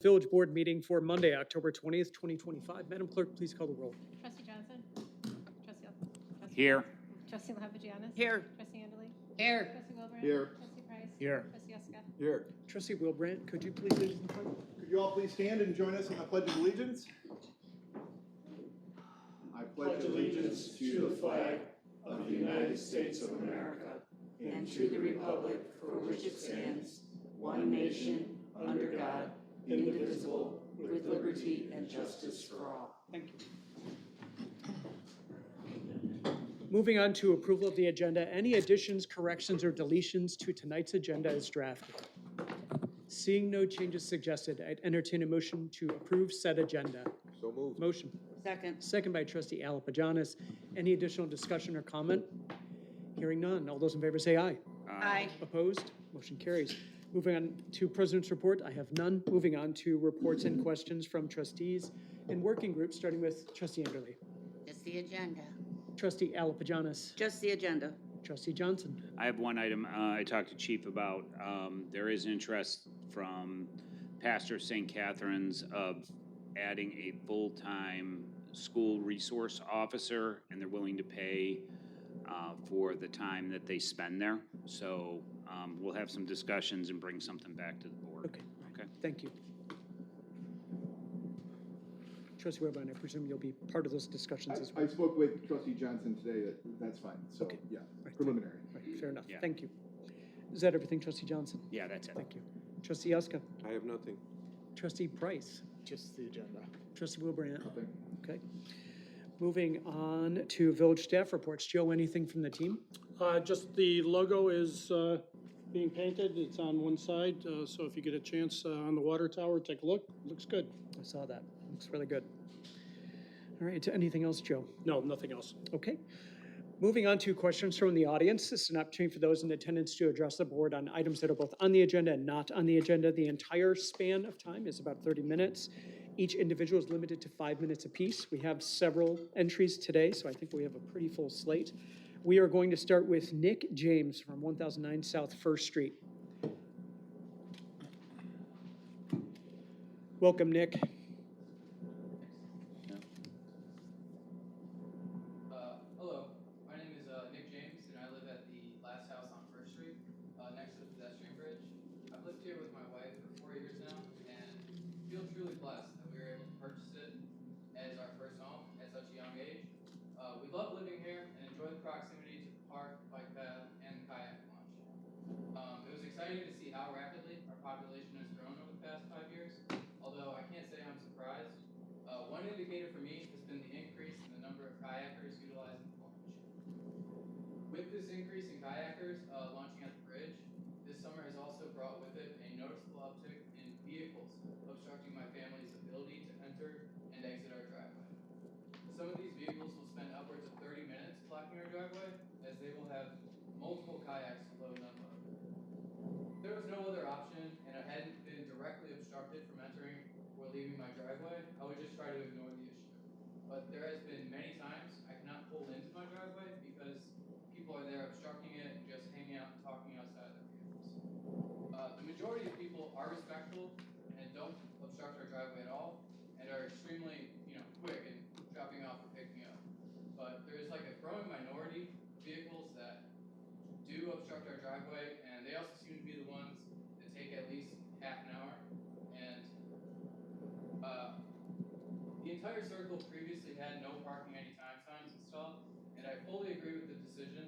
Village Board meeting for Monday, October 20th, 2025. Madam Clerk, please call the roll. Trustee Johnson? Trustee Here. Trustee Lapagianis? Here. Trustee Anderly? Here. Trustee Wilbrand? Here. Trustee Price? Here. Trustee Uska? Here. Trustee Wilbrandt, could you please lead us in the pledge? Could you all please stand and join us in the Pledge of Allegiance? I pledge allegiance to the flag of the United States of America and to the republic for which it stands, one nation, under God, indivisible, with liberty and justice for all. Thank you. Moving on to approval of the agenda. Any additions, corrections, or deletions to tonight's agenda as drafted? Seeing no changes suggested, I'd entertain a motion to approve said agenda. So moved. Motion. Second. Second by Trustee Alapagianis. Any additional discussion or comment? Hearing none. All those in favor say aye. Aye. Opposed? Motion carries. Moving on to President's Report, I have none. Moving on to reports and questions from trustees and working groups, starting with Trustee Anderly. It's the agenda. Trustee Alapagianis. Just the agenda. Trustee Johnson. I have one item I talked to Chief about. There is interest from Pastor St. Catherine's of adding a full-time school resource officer, and they're willing to pay for the time that they spend there. So we'll have some discussions and bring something back to the board. Okay. Okay. Thank you. Trustee Wilbrandt, I presume you'll be part of those discussions as well. I spoke with Trustee Johnson today. That's fine. So, Okay. yeah, Right. preliminary. Right, fair enough. Yeah. Thank you. Is that everything, Trustee Johnson? Yeah, that's it. Thank you. Trustee Uska. I have nothing. Trustee Price. Just the agenda. Trustee Wilbrandt. Nothing. Okay. Moving on to village staff reports. Joe, anything from the team? Just the logo is being painted. It's on one side, so if you get a chance on the water tower, take a look. Looks good. I saw that. Looks really good. All right, anything else, Joe? No, nothing else. Okay. Moving on to questions from the audience. This is an opportunity for those in attendance to address the board on items that are both on the agenda and not on the agenda. The entire span of time is about 30 minutes. Each individual is limited to 5 minutes apiece. We have several entries today, so I think we have a pretty full slate. We are going to start with Nick James from 1009 South First Street. Welcome, Nick. Hello, my name is Nick James, and I live at the last house on First Street, next to the pedestrian bridge. I've lived here with my wife for 4 years now, and feel truly blessed that we were able to purchase it as our first home at such a young age. We love living here and enjoy the proximity to the park, bike path, and the kayak launch. It was exciting to see how rapidly our population has grown over the past 5 years, although I can't say I'm surprised. One indicator for me has been the increase in the number of kayakers utilizing the launch. With this increase in kayakers launching at the bridge, this summer has also brought with it a noticeable uptick in vehicles obstructing my family's ability to enter and exit our driveway. Some of these vehicles will spend upwards of 30 minutes blocking our driveway, as they will have multiple kayaks to load and unload. If there was no other option, and I hadn't been directly obstructed from entering or leaving my driveway, I would just try to ignore the issue. But there has been many times I cannot pull into my driveway because people are there obstructing it and just hanging out and talking outside their vehicles. The majority of people are respectful and don't obstruct our driveway at all, and are extremely, quick in dropping off or picking up. But there's like a growing minority of vehicles that do obstruct our driveway, and they also seem to be the ones that take at least half an hour. And the entire circle previously had no parking anytime signs installed, and I fully agree with the decision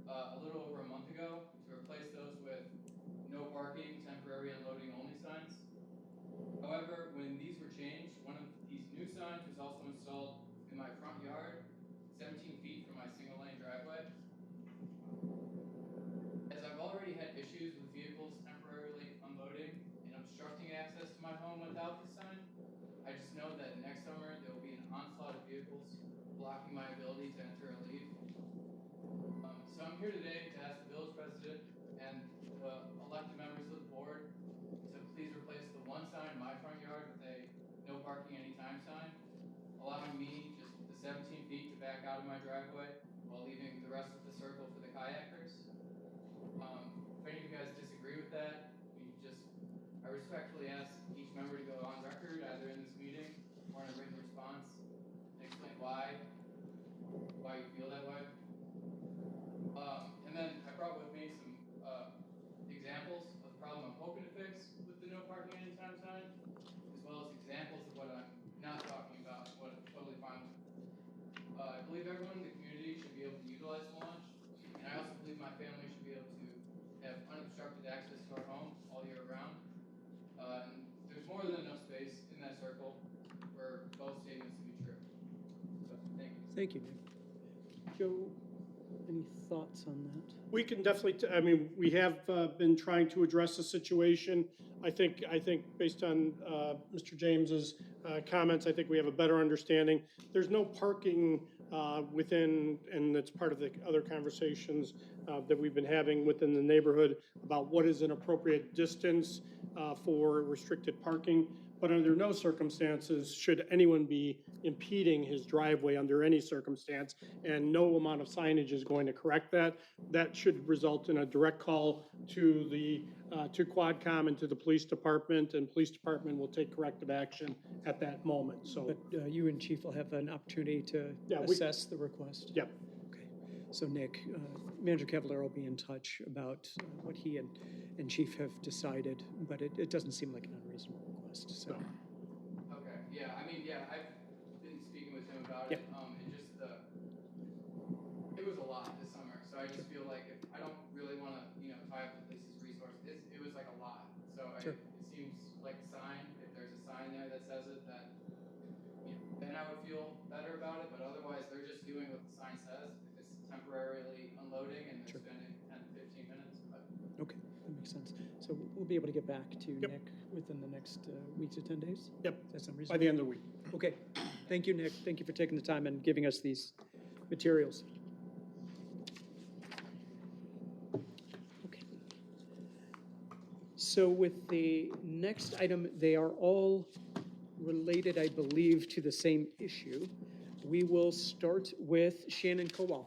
a little over a month ago to replace those with no parking, temporary unloading only signs. However, when these were changed, one of these new signs was also installed in my front yard, 17 feet from my single lane driveway. As I've already had issues with vehicles temporarily unloading and obstructing access to my home without this sign, I just know that next summer there will be an onslaught of vehicles blocking my ability to enter or leave. So I'm here today to ask the village president and the elected members of the board to please replace the one sign in my front yard with a no parking anytime sign, allowing me just the 17 feet to back out of my driveway while leaving the rest of the circle for the kayakers. If any of you guys disagree with that, I respectfully ask each member to go on Thank you, Nick. Joe, any thoughts on that? We can definitely, I mean, we have been trying to address the situation. I think based on Mr. James's comments, I think we have a better understanding. There's no parking within, and that's part of the other conversations that we've been having within the neighborhood about what is an appropriate distance for restricted parking. But under no circumstances should anyone be impeding his driveway under any circumstance, and no amount of signage is going to correct that. That should result in a direct call to the, to Quadcom and to the police department, and police department will take corrective action at that moment, so. But you and Chief will have an opportunity to Yeah, assess the request? Yep. Okay. So Nick, Manager Cavallaro will be in touch about what he and Chief have decided, but it doesn't seem like an unreasonable request, so. No. Okay, yeah, I mean, yeah, I've been speaking with him about Yep. it, and just it was a lot this summer, so I just feel like if, I don't really wanna, tie up the police's resources, it was like a lot, so Sure. it seems like a sign, if there's a sign there that says it, that, then I would feel better about it, but otherwise, they're just doing what the sign says, if it's temporarily unloading and Sure. they're spending 10 to 15 minutes, but. Okay, that makes sense. So we'll be able to get back to Yep. Nick within the next week to 10 days? Yep, Does that sound by reasonable? the end of the week. Okay, thank you, Nick. Thank you for taking the time and giving us these materials. Okay. So with the next item, they are all related, I believe, to the same issue. We will start with Shannon Kowal.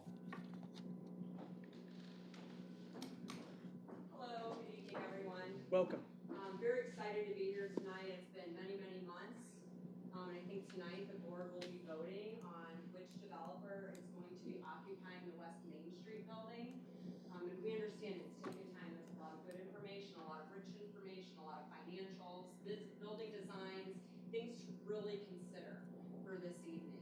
Hello, good evening, everyone. Welcome. I'm very excited to be here tonight. It's been many, many months. And I think tonight the board will be voting on which developer is going to be occupying the West Main Street building. And we understand it's taken time. There's a lot of good information, a lot of rich information, a lot of financials, building designs, things to really consider for this evening.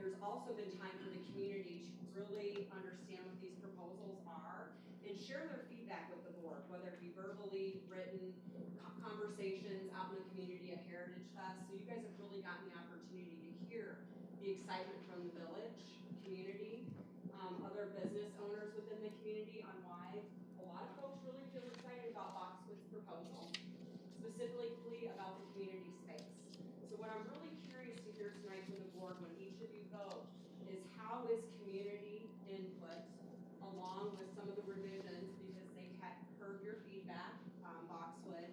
There's also been time for the community to really understand what these proposals are and share their feedback with the board, whether it be verbally, written, conversations out in the community at Heritage Fest. So you guys have really gotten the opportunity to hear the excitement from the village, community, other business owners within the community on why a lot of folks really feel excited about Boxwood's proposal, specifically about the community space. So what I'm really curious to hear tonight from the board when each of you vote is how is community input along with some of the revisions, because they had heard your feedback, Boxwood,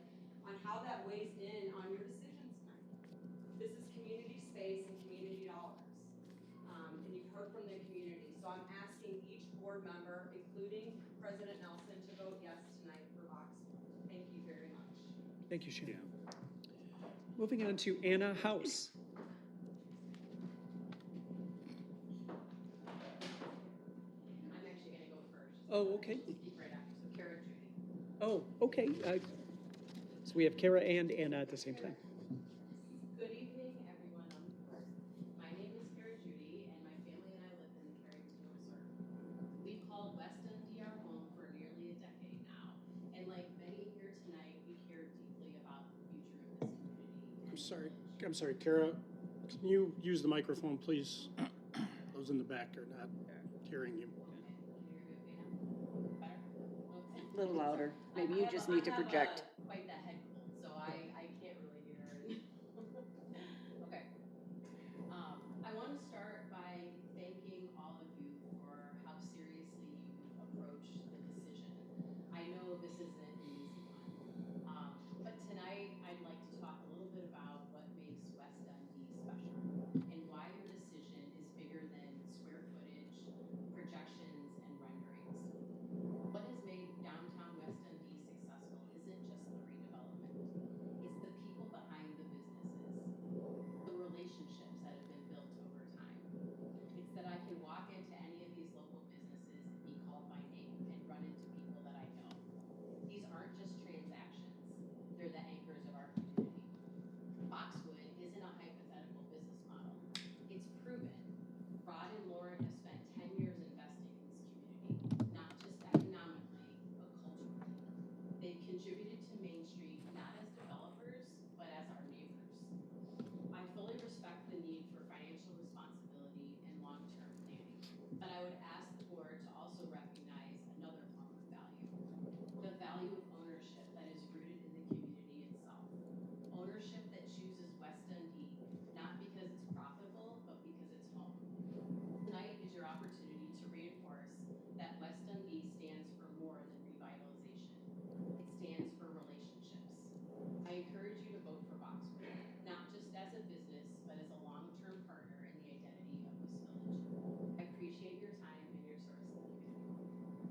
on how that weighs in on your decisions tonight. This is community space and community dollars. And you've heard from the community. So I'm asking each board member, including President Nelson, to vote yes tonight for Boxwood. Thank you very much. Thank you, Shannon. Moving on to Anna House. I'm actually gonna go first. Oh, okay. Speak right after, so Kara Judy. Oh, okay. So we have Kara and Anna at the same time. Good evening, everyone on the board. My name is Kara Judy, and my family and I live in the Carrington Resort. We've called West Dundee our home for nearly a decade now, and like many here tonight, we care deeply about the future of this community. I'm sorry, Kara, can you use the microphone, please? Those in the back are not hearing you. Okay, can you hear me okay now? Better? Okay. A little louder. Maybe you just need to project. Quite the head cold, so I can't really hear. Okay. I want to start by thanking all of you for how seriously you approach the decision. I know this isn't an easy one, but tonight I'd like to talk a little bit about what makes West Dundee special and why your decision is bigger than square footage, projections, and renderings. What has made downtown West Dundee successful isn't just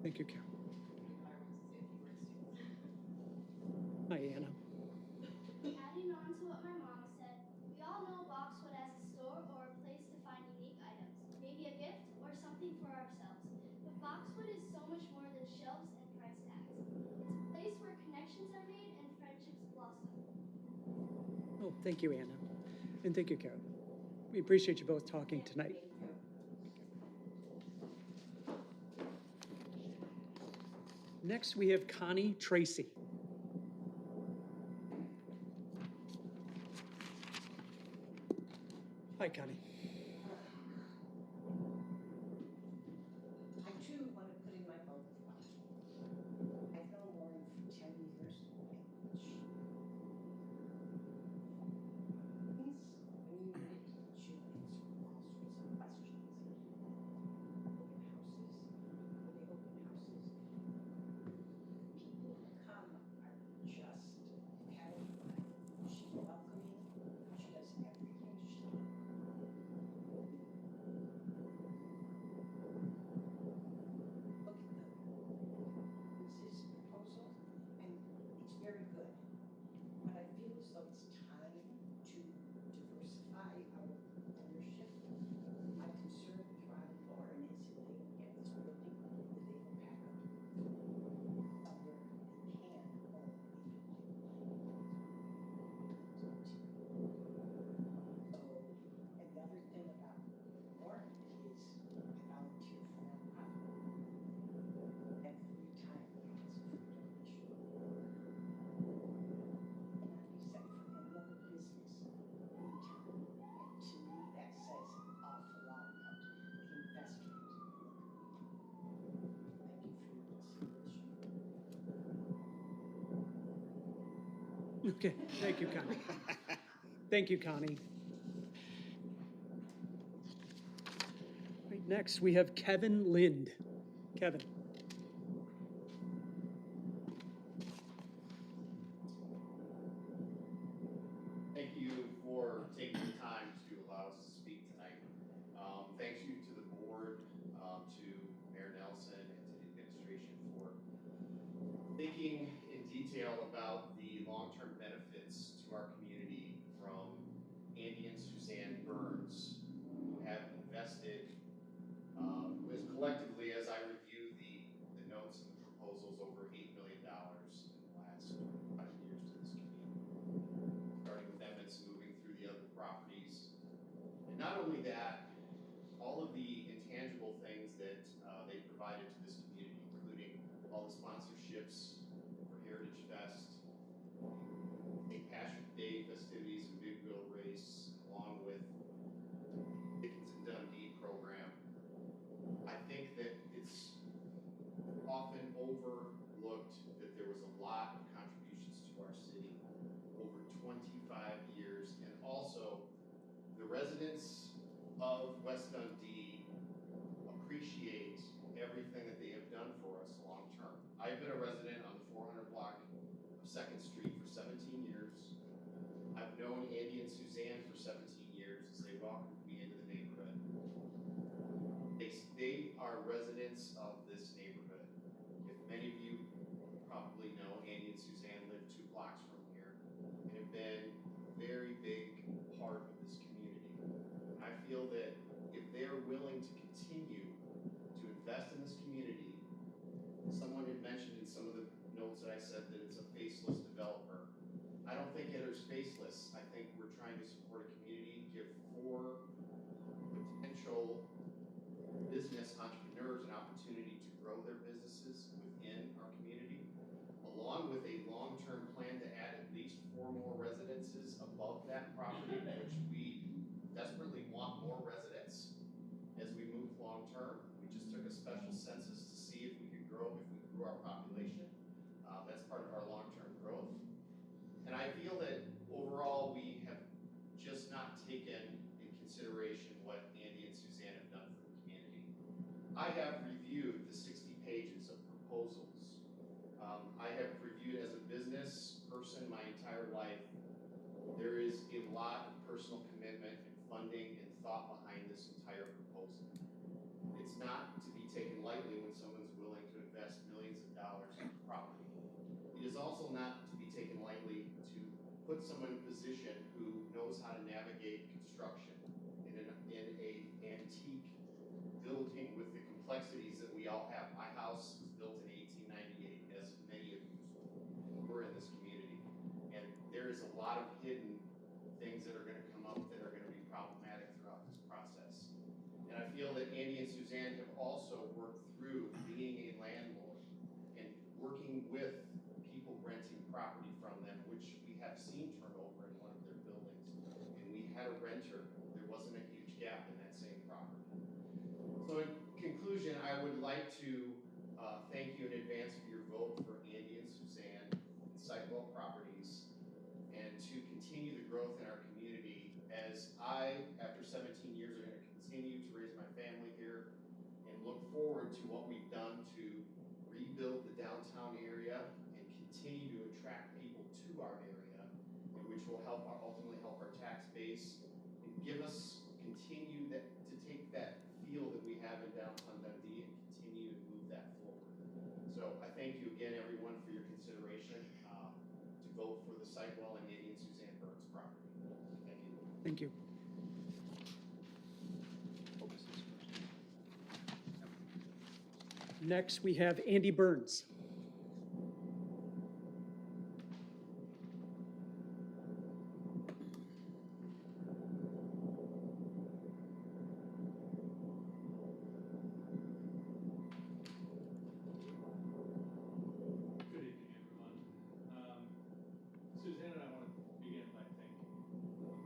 Thank you, Carol. Hi, Anna. Adding on to what my mom said, we all know Boxwood as a store or a place to find unique items, maybe a gift or something for ourselves. But Boxwood is so much more than shelves and price tags. It's a place where connections are made and friendships blossom. Oh, thank you, Anna. And thank you, Carol. We appreciate you both talking tonight. Next, we have Connie Tracy. Hi, Connie. I too want to put in my vote for Boxwood. I've known Lauren for 10 years. When you need it, she'll answer all sorts of questions. Open houses, when they open houses, people who come are just terrified. She's welcoming, she does everything she can. Look at his proposal, and it's very good. But I feel as though it's time to diversify our ownership. My concern with Ron and Lauren is if they don't get this building, that they will pack up somewhere they can own if it So, and the other thing about Lauren is I volunteer for nonprofit. Every time he has a free donation. Cannot be said for any other business in town. And to me, that says an awful lot about the investment in the community. Thank you for your consideration. Okay, thank you, Connie. Thank you, Connie. Right, next, we have Kevin Lind. Kevin. Thank you for taking the time to allow us to speak tonight. Thanks you to the board, to Mayor Nelson, and to the administration for thinking in detail about the long-term benefits to our community from Andy and Suzanne Burns, who have invested, with collectively, as I review the notes and the proposals, over $8 million in the last 5 years to this community. Starting with Emmets, moving through the other properties. And not only that, all of the intangible things that they provided to this community, including all the sponsorships for Heritage Fest, St. Patrick's Day festivities and Big Wheel Race, along with Dickens and Dundee program. I think that it's often overlooked that there was a lot of contributions to our city over 25 years, and also the residents of West Dundee appreciate everything that they have done for us long term. I've been a resident on the 400 block of 2nd Street for 17 years. I've known Andy and Suzanne for 17 years as they welcomed me into the neighborhood. They are residents of this neighborhood. If many of you probably know, Andy and Suzanne live 2 blocks from here and have been a very big part of this community. And I feel that if they're willing to continue to invest in this community, someone had mentioned in some of the notes that I said that it's a faceless developer. I don't think Hitter's faceless. I think we're trying to support a community, give 4 potential business entrepreneurs an opportunity to grow their businesses within our community, along with a long-term plan to add at least 4 more residences above that property, which we desperately want more residents as we move long-term. We just took a special census to see if we could grow, if we grew our population. That's part of our long-term growth. And I feel that overall we have just not taken in consideration what Andy and Suzanne have done for the community. I have reviewed the 60 pages of proposals. I have reviewed as a business person my entire life. There is a lot of personal commitment and funding and thought behind this entire proposal. It's not to be taken lightly when someone's willing to invest invest millions of dollars in property. It is also not to be taken lightly to put someone in a position who knows how to navigate construction in a antique building with the complexities that we all have. My house was built in 1898, as many of you were in this community. And there is a lot of hidden things that are gonna come up that are gonna be problematic throughout this process. And I feel that Andy and Suzanne have also worked through being a landlord and working with people renting property from them, which we have seen turnover in one of their buildings. And we had a renter, there wasn't a huge gap in that same property. So in conclusion, I would like to thank you in advance for your vote for Andy and Suzanne and Sightwell Properties, and to continue the growth in our community as I, after 17 years, are going to continue to raise my family here and look forward to what we've done to rebuild the downtown area and continue to attract people to our area, and which will ultimately help our tax base and give us continue to take that feel that we have in downtown Dundee and continue to move that forward. So I thank you again, everyone, for your consideration to vote for the Sightwell and Andy and Suzanne Burns property. Thank you. Thank you. Next, we have Andy Burns. Good evening, everyone. Suzanne and I want to begin by thanking you.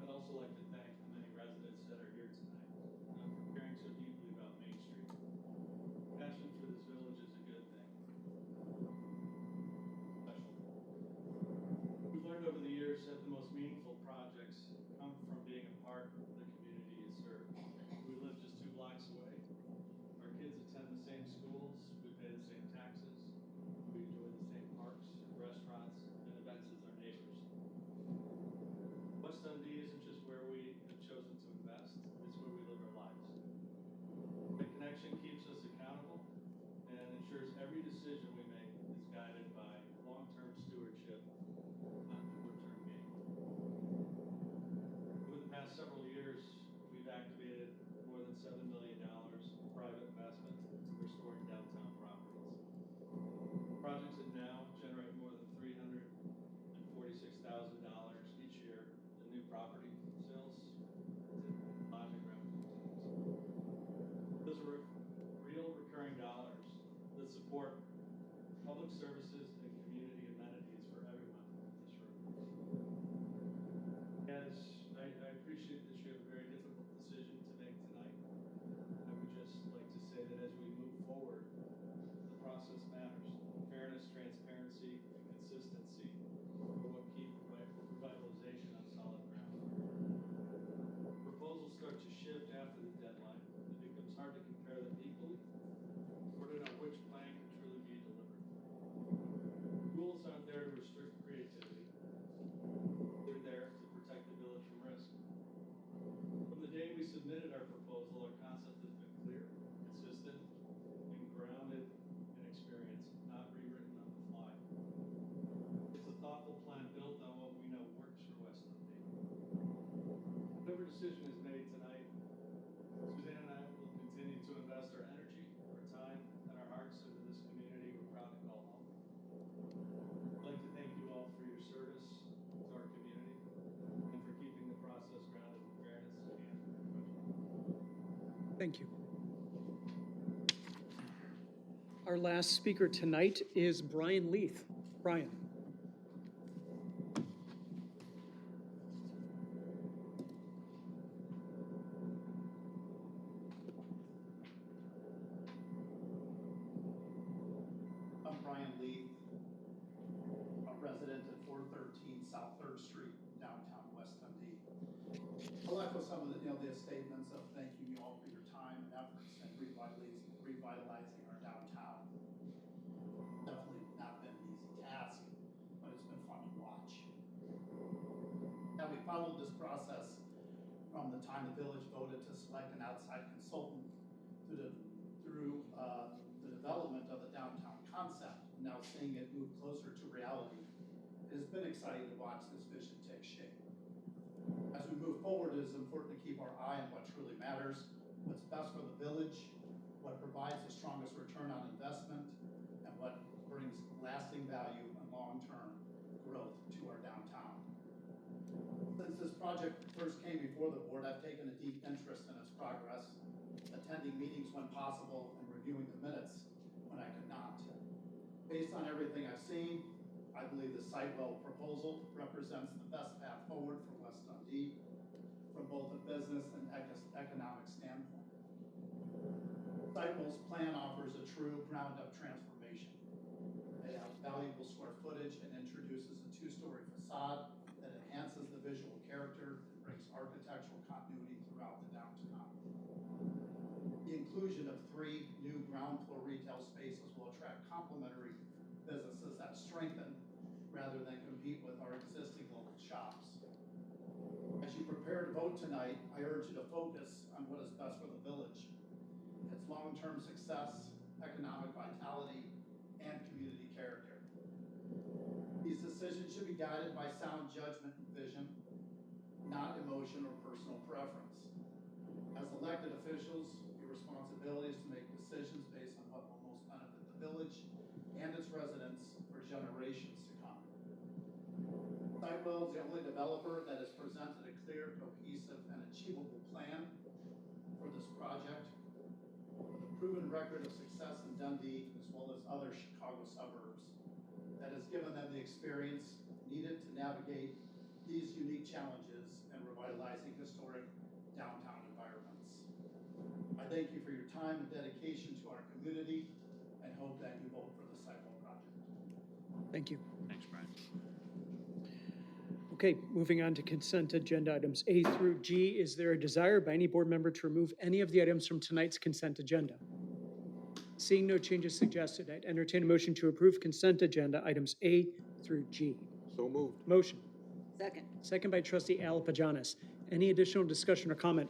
I'd also like to thank the many residents that are here tonight for caring so deeply about Main Street. Passion for this village is a good thing. Special. We've learned over the years that the most meaningful projects come from being a part of the community it serves. We live just 2 blocks away. Our kids attend the same schools. We pay the same taxes. We enjoy the same parks, restaurants, and events as our neighbors. West Dundee isn't just where we have chosen to invest, it's where we live our lives. The connection keeps us accountable and ensures every decision we make is guided by long-term stewardship, not short-term gain. Over the past several years, we've activated more than $7 million of private investment restoring downtown properties. Projects that now generate more than $346,000 each year in new property sales and lodging revenue. Those are real recurring dollars that support public services and community amenities for everyone in this room. As I appreciate that you have a very difficult decision to make tonight. I would just like to say that as we move forward, the process matters. Fairness, transparency, and consistency are what keep revitalization on solid ground. Proposals start to shift after the deadline. It becomes hard to compare them equally or to know which plan can truly be delivered. Rules aren't there to restrict creativity. They're there to protect the village from risk. From the day we submitted our proposal, our concept has been clear, consistent, and grounded in experience, not rewritten on the fly. It's a thoughtful plan built on what we know works for West Dundee. Whatever decision is made tonight, Suzanne and I will continue to invest our energy, our time, and our hearts into this community we're proud to call home. I'd like to thank you all for your service to our community and for keeping the process grounded in fairness and professionalism. Thank you. Our last speaker tonight is Brian Leith. Brian. I'm Brian Leith, a resident at 413 South 3rd Street, downtown West Dundee. I'll echo some of the statements of thanking you all for your time and efforts in revitalizing our downtown. Definitely not been an easy task, but it's been fun to watch. Now, we followed this process from the time the village voted to select an outside consultant through the development of the downtown concept, and now seeing it move closer to reality, it has been exciting to watch this vision take shape. As we move forward, it is important to keep our eye on what truly matters, what's best for the village, what provides the strongest return on investment, and what brings lasting value and long-term growth to our downtown. Since this project first came before the board, I've taken a deep interest in its progress, attending meetings when possible and reviewing the minutes when I could not. Based on everything I've seen, I believe the Sitewell proposal represents the best path forward for West Dundee from both a business and economic standpoint. Sitewell's plan offers a true ground-up transformation. It adds valuable square footage and introduces a two-story facade that enhances the visual character and brings architectural continuity throughout the downtown. The inclusion of 3 new ground floor retail spaces will attract complementary businesses that strengthen rather than compete with our existing local shops. As you prepare to vote tonight, I urge you to focus on what is best for the village, its long-term success, economic vitality, and community character. These decisions should be guided by sound judgment and vision, not emotion or personal preference. As elected officials, your responsibility is to make decisions based on what will most benefit the village and its residents for generations to come. Sitewell is the only developer that has presented a clear, cohesive, and achievable plan for this project, with a proven record of success in Dundee as well as other Chicago suburbs that has given them the experience needed to navigate these unique challenges and revitalizing historic downtown environments. I thank you for your time and dedication to our community and hope that you vote for the Sitewell project. Thank you. Thanks, Brian. Okay, moving on to consent agenda items A through G. Is there a desire by any board member to remove any of the items from tonight's consent agenda? Seeing no changes suggested, I'd entertain a motion to approve consent agenda items A through G. So moved. Motion. Second. Second by trustee Al Pajanis. Any additional discussion or comment?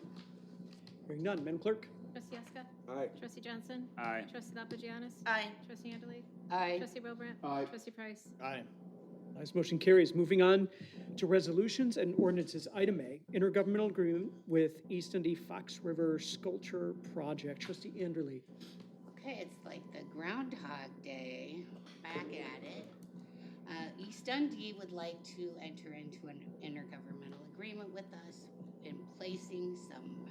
Hearing none. Madam Clerk? Trustee Yeska? Aye. Trustee Johnson? Aye. Trustee Lapagianis? Aye. Trustee Anderly? Aye. Trustee Robrandt? Aye. Trustee Price? Aye. Ayes, motion carries. Moving on to resolutions and ordinances. Item A, intergovernmental agreement with East Dundee Fox River Sculpture Project. Trustee Anderly. Okay, it's like the Groundhog Day, back at it. East Dundee would like to enter into an intergovernmental agreement with us in placing some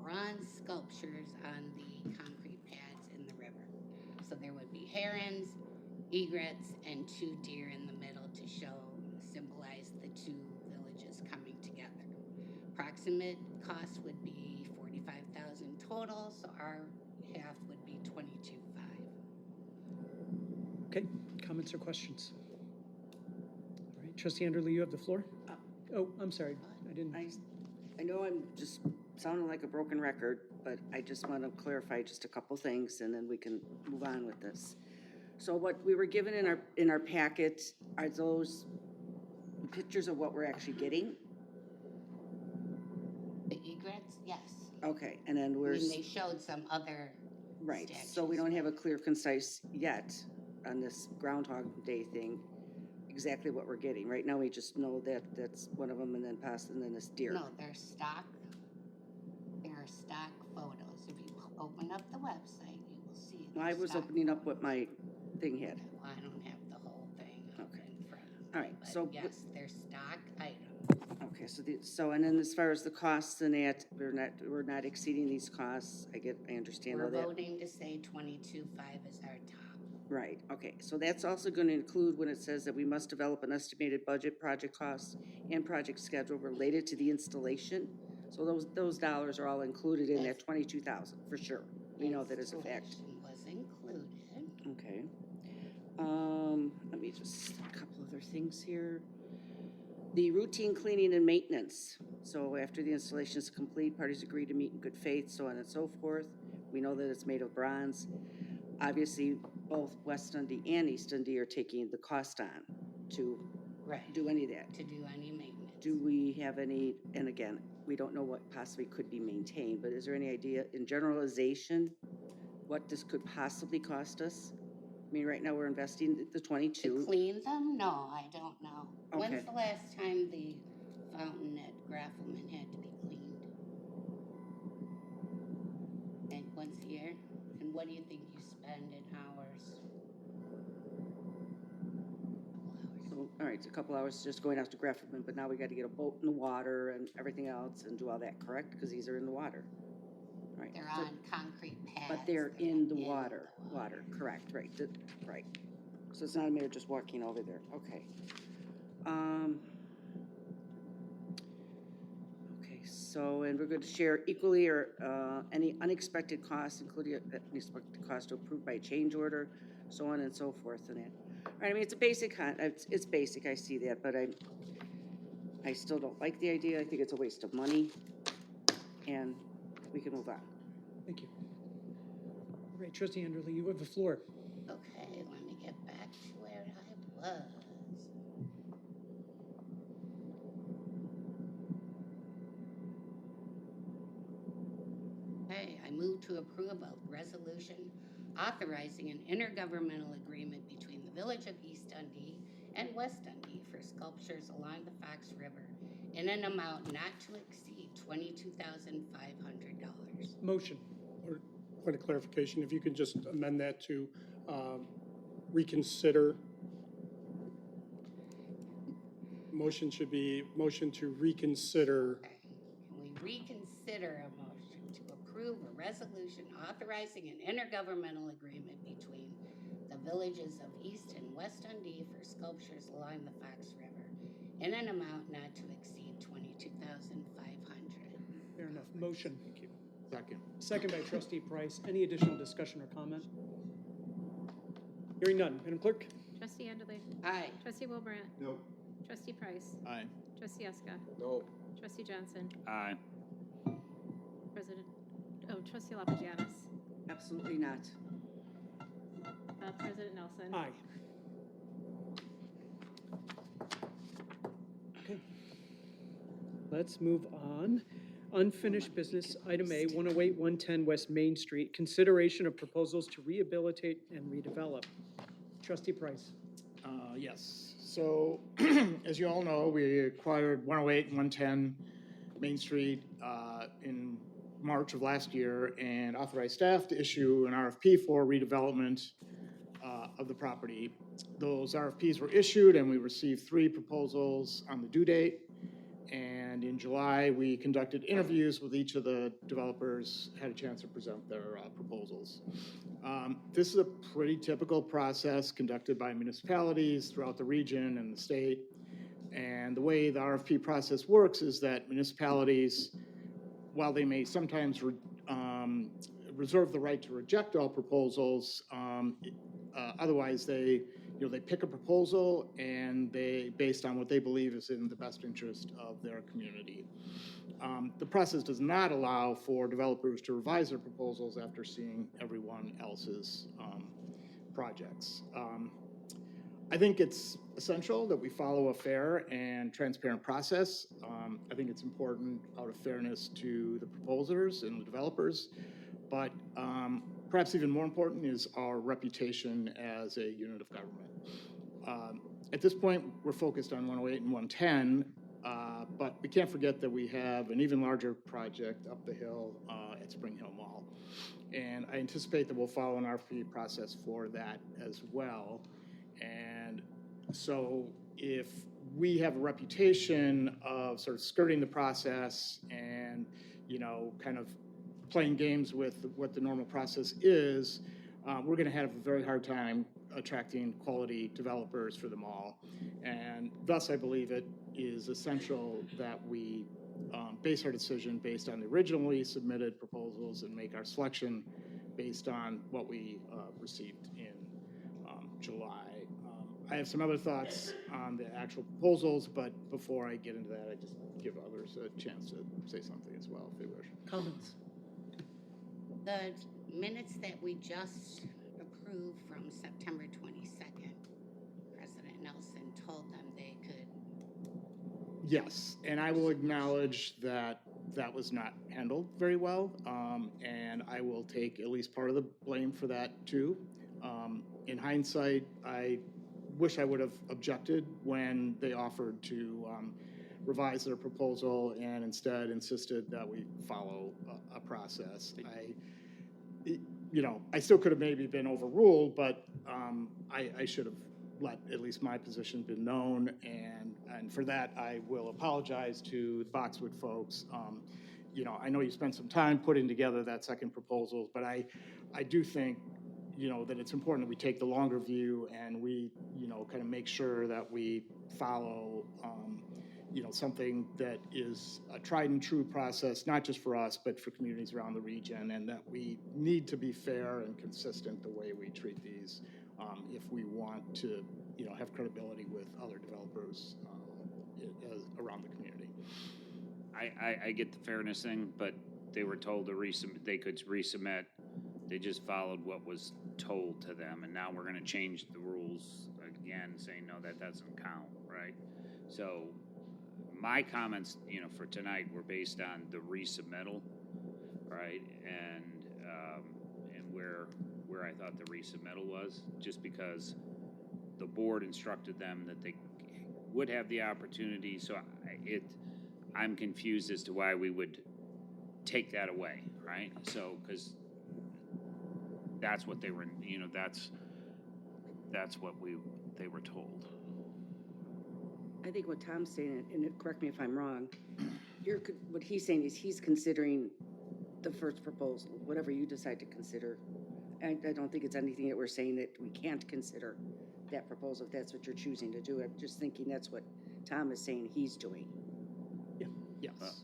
bronze sculptures on the concrete pads in the river. So there would be herons, egrets, and 2 deer in the middle to symbolize the 2 villages coming together. Approximate cost would be $45,000 total, so our half would be $22,500. Okay, comments or questions? All right, trustee Anderly, you have the floor. Oh, I'm sorry, I didn't. I know I'm just sounding like a broken record, but I just want to clarify just a couple things and then we can move on with this. So what we were given in our packet, are those pictures of what we're actually getting? The egrets, yes. Okay, and then I we're, mean, they showed some other right, so we don't have a clear, concise yet on this Groundhog Day thing, exactly what we're getting. Right now, we just know that that's one of them and then this deer. No, they're stock. There are stock photos. If you open up the website, you will see. Well, I was stock opening up what photos. my thing had. Well, I don't have the whole thing up Okay. in front of me. All right, but so yes, they're stock items. Okay, so and then as far as the costs and that, we're not exceeding these costs. I understand all We're that. voting to say 22.5 is our top. Right, okay, so that's also gonna include when it says that we must develop an estimated budget, project costs, and project schedule related to the installation. So those dollars are all included in that 22,000, for sure. We know that as a fact. Installation was included. Okay. Let me just, a couple other things here. The routine cleaning and maintenance. So after the installation is complete, parties agree to meet in good faith, so on and so forth. We know that it's made of bronze. Obviously, both West Dundee and East Dundee are taking the cost on to do any of that. To do any maintenance. Do we have any, and again, we don't know what possibly could be maintained, but is there any idea in generalization what this could possibly cost us? I mean, right now, we're investing the To 22. clean them? No, I don't know. Okay. When's the last time the fountain at Graffelman had to be cleaned? Like once a year? And what do you think you spend in hours? So, all right, it's a couple hours just going out to Grafferman, but now we got to get a boat in the water and everything else and do all that, correct? Because these are in the water. Right. They're So- on concrete pads. But they're in the water, correct, right, right. So it's not a matter of just walking over there, okay. Okay, so, and we're going to share equally or any unexpected costs, including unexpected cost approved by change order, so on and so forth and that. All right, I mean, it's a basic, it's basic, I see that, but I still don't like the idea, I think it's a waste of money, and we can move on. Thank you. All right, trustee Enderle, you have the floor. Okay, let me get back to where I was. Okay, I move to approve a resolution authorizing an intergovernmental agreement between the Village of East Dundee and West Dundee for sculptures along the Fox River in an amount not to exceed $22,500. Motion. Point of clarification, if you could just amend that to reconsider. Motion should be motion to reconsider. Okay. Can we reconsider a motion to approve a resolution authorizing an intergovernmental agreement between the villages of East and West Dundee for sculptures along the Fox River in an amount not to exceed $22,500? Fair enough. Motion. Thank you. Second. Second by trustee Price. Any additional discussion or comment? Hearing none. Madam Clerk? Trustee Enderle. Aye. Trustee Wilbrandt. No. Trustee Price. Aye. Trustee Eska. No. Trustee Johnson. Aye. Trustee Lapagianis. Absolutely not. President Nelson. Aye. Okay. Let's move on. Unfinished business, item A, 108, 110 West Main Street, consideration of proposals to rehabilitate and redevelop. Trustee Price. Yes, so as you all know, we acquired 108 and 110 Main Street in March of last year and authorized staff to issue an RFP for redevelopment of the property. Those RFPs were issued and we received 3 proposals on the due date. And in July, we conducted interviews with each of the developers, had a chance to present their proposals. This is a pretty typical process conducted by municipalities throughout the region and the state. And the way the RFP process works is that municipalities, while they may sometimes reserve the right to reject all proposals, otherwise they pick a proposal and they, based on what they believe is in the best interest of their community. The process does not allow for developers to revise their proposals after seeing everyone else's projects. I think it's essential that we follow a fair and transparent process. I think it's important out of fairness to the proposers and the developers, but perhaps even more important is our reputation as a unit of government. At this point, we're focused on 108 and 110, but we can't forget that we have an even larger project up the hill at Spring Hill Mall. And I anticipate that we'll follow an RFP process for that as well. And so if we have a reputation of sort of skirting the process and, kind of playing games with what the normal process is, we're going to have a very hard time attracting quality developers for the mall. And thus, I believe it is essential that we base our decision based on the originally submitted proposals and make our selection based on what we received in July. I have some other thoughts on the actual proposals, but before I get into that, I just give others a chance to say something as well if they wish. Comments? The minutes that we just approved from September 22nd, President Nelson told them they could Yes, and I will acknowledge that that was not handled very well, and I will take at least part of the blame for that too. In hindsight, I wish I would have objected when they offered to revise their proposal and instead insisted that we follow a process. I still could have maybe been overruled, but I should have let at least my position been known, and for that, I will apologize to the Boxwood folks. I know you spent some time putting together that second proposal, but I do think, that it's important that we take the longer view and we, kind of make sure that we follow, something that is a tried and true process, not just for us, but for communities around the region, and that we need to be fair and consistent the way we treat these if we want to, have credibility with other developers around the community. I get the fairness thing, but they were told to they could resubmit. They just followed what was told to them, and now we're gonna change the rules again, saying, no, that doesn't count, right? So my comments, for tonight were based on the resubmittal, right? And where I thought the resubmittal was, just because the board instructed them that they would have the opportunity, so I'm confused as to why we would take that away, right? So, because that's what they were, that's what they were told. I think what Tom's saying, and correct me if I'm wrong, what he's saying is he's considering the first proposal, whatever you decide to consider. I don't think it's anything that we're saying that we can't consider that proposal if that's what you're choosing to do. I'm just thinking that's what Tom is saying he's doing. Yes.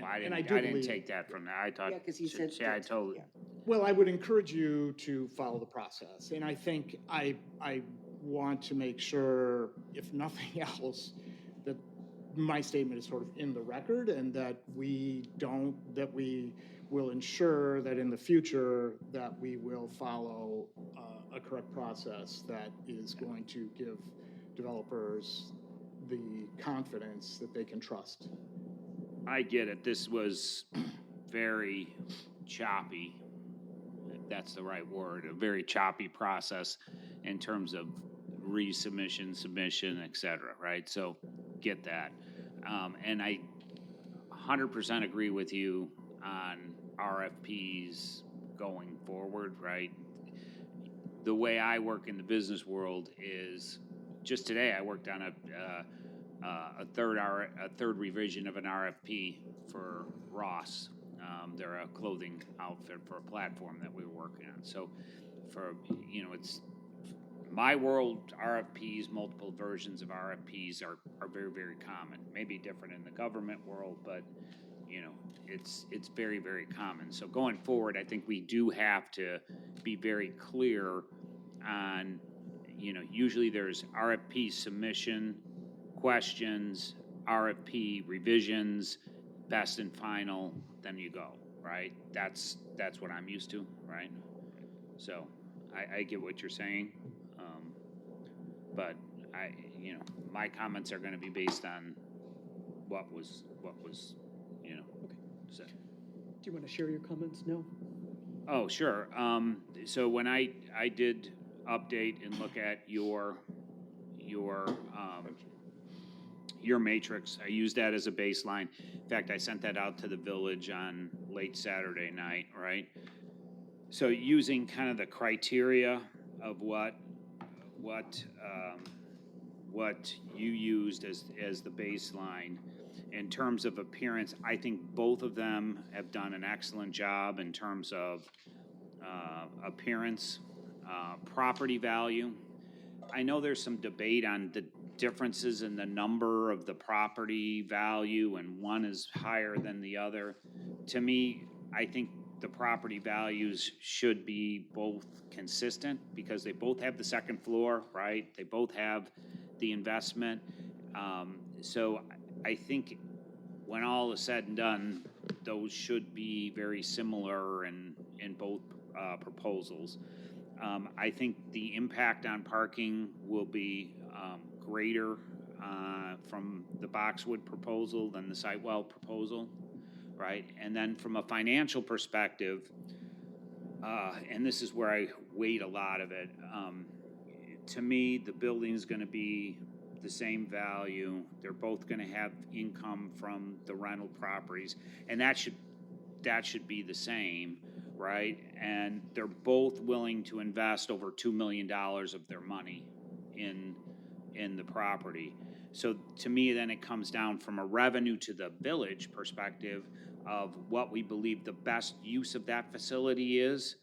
I and didn't take that from that. I thought. Yeah, 'cause he said Yeah, I that, told. yeah. Well, I would encourage you to follow the process, and I think I want to make sure, if nothing else, that my statement is sort of in the record, and that we will ensure that in the future that we will follow a correct process that is going to give developers the confidence that they can trust. I get it. This was very choppy, if that's the right word, a very choppy process in terms of resubmission, submission, et cetera, right? So get that. And I 100% agree with you on RFPs going forward, right? The way I work in the business world is, just today I worked on a third revision of an RFP for Ross. They're a clothing outfit for a platform that we were working on. So it's my world, RFPs, multiple versions of RFPs are very, very common. Maybe different in the government world, but it's very, very common. So going forward, I think we do have to be very clear on, usually there's RFP submission, questions, RFP revisions, best and final, then you go, right? That's what I'm used to, right? So I get what you're saying, but my comments are going to be based on what was said. Do you want to share your comments? No? Oh, sure. So when I did update and look at your matrix, I used that as a baseline. In fact, I sent that out to the village on late Saturday night, right? So using kind of the criteria of what you used as the baseline. In terms of appearance, I think both of them have done an excellent job in terms of appearance, property value. I know there's some debate on the differences in the number of the property value, and one is higher than the other. To me, I think the property values should be both consistent because they both have the second floor, right? They both have the investment. So I think when all is said and done, those should be very similar in both proposals. I think the impact on parking will be greater from the Boxwood proposal than the Sitewell proposal, right? And then from a financial perspective, and this is where I weighed a lot of it, to me, the building's gonna be the same value. They're both gonna have income from the rental properties, and that should be the same, right? And they're both willing to invest over $2 million of their money in the property. So to me, then it comes down from a revenue to the village perspective of what we believe the best use of that facility is.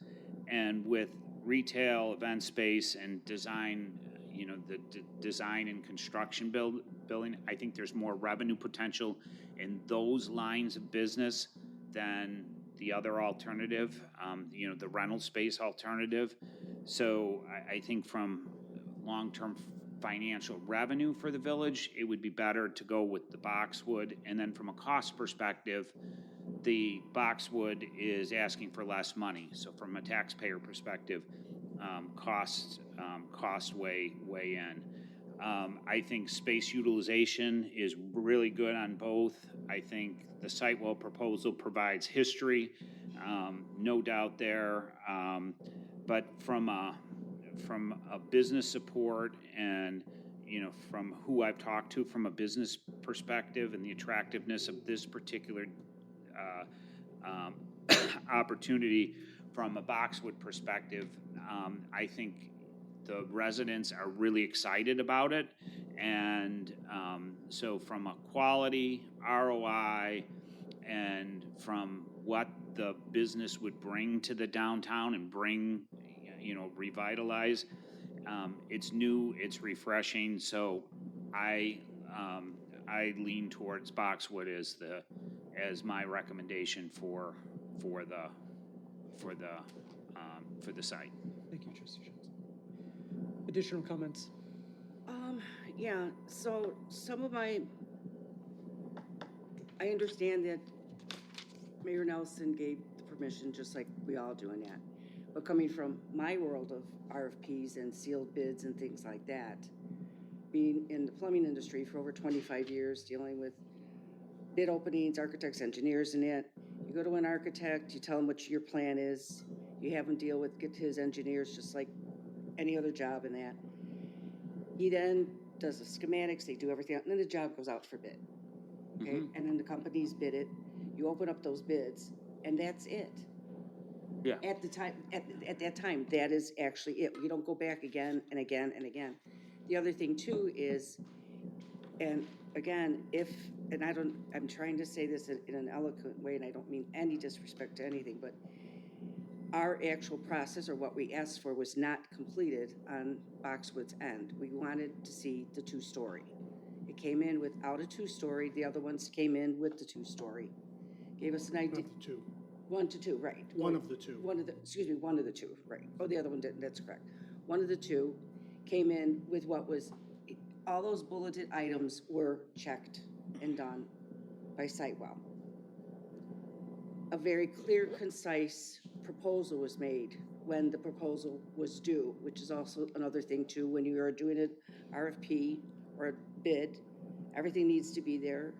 And with retail, event space, and design, you know, the design and construction building, I think there's more revenue potential in those lines of business than the other alternative, you know, the rental space alternative. So I think from long-term financial revenue for the village, it would be better to go with the Boxwood. And then from a cost perspective, the Boxwood is asking for less money. So from a taxpayer perspective, costs weigh in. I think space utilization is really good on both. I think the Sitewell proposal provides history, no doubt there. But from a business support and, you know, from who I've talked to from a business perspective and the attractiveness of this particular opportunity from a Boxwood perspective, I think the residents are really excited about it. And so from a quality, ROI, and from what the business would bring to the downtown and bring, you know, revitalize, it's new, it's refreshing. So I lean towards Boxwood as my recommendation for the site. Thank you, Trustee Johnson. Additional comments? Yeah, so I understand that Mayor Nelson gave the permission, just like we all do in that. But coming from my world of RFPs and sealed bids and things like that, being in the plumbing industry for over 25 years, dealing with bid openings, architects, engineers and that, you go to an architect, you tell him what your plan is, you have him get his engineers just like any other job in that. He then does the schematics, they do everything, and then the job goes out for bid. Okay, and then the companies bid it, you open up those bids, and that's it. Yeah. At the time, at that time, that is actually it. You don't go back again and again and again. The other thing too is, and again, I'm trying to say this in an eloquent way, and I don't mean any disrespect to anything, but our actual process, or what we asked for, was not completed on Boxwood's end. We wanted to see the two-story. It came in without a two-story. The other ones came in with the two-story. Gave us an idea. Not the two. 1 to 2, right. One of the two. One of the two, right. Oh, the other one didn't, that's correct. One of the two came in with what was, all those bulleted items were checked and done by Sitewell. A very clear, concise proposal was made when the proposal was due, which is also another thing too. When you are doing an RFP or a bid, everything needs to be there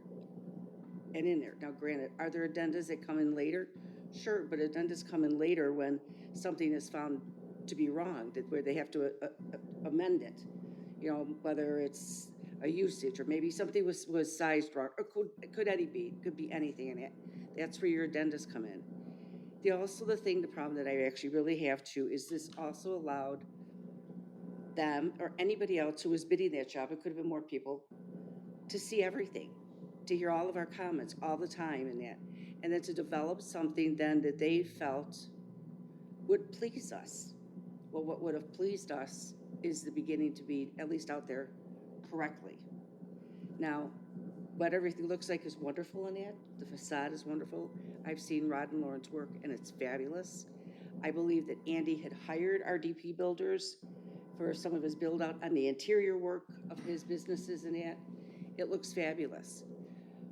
and in there. Now granted, are there addendas that come in later? Sure, but addendas come in later when something is found to be wrong, where they have to amend it. You know, whether it's a usage or maybe something was sized wrong, or could be anything in it. That's where your addendas come in. The problem that I actually really have too is this also allowed them or anybody else who was bidding that job, it could have been more people, to see everything, to hear all of our comments all the time and that, and then to develop something then that they felt would please us. Well, what would have pleased us is the beginning to be at least out there correctly. Now, what everything looks like is wonderful in that. The facade is wonderful. I've seen Rod and Lauren's work, and it's fabulous. I believe that Andy had hired our DP builders for some of his build out on the interior work of his businesses and that. It looks fabulous.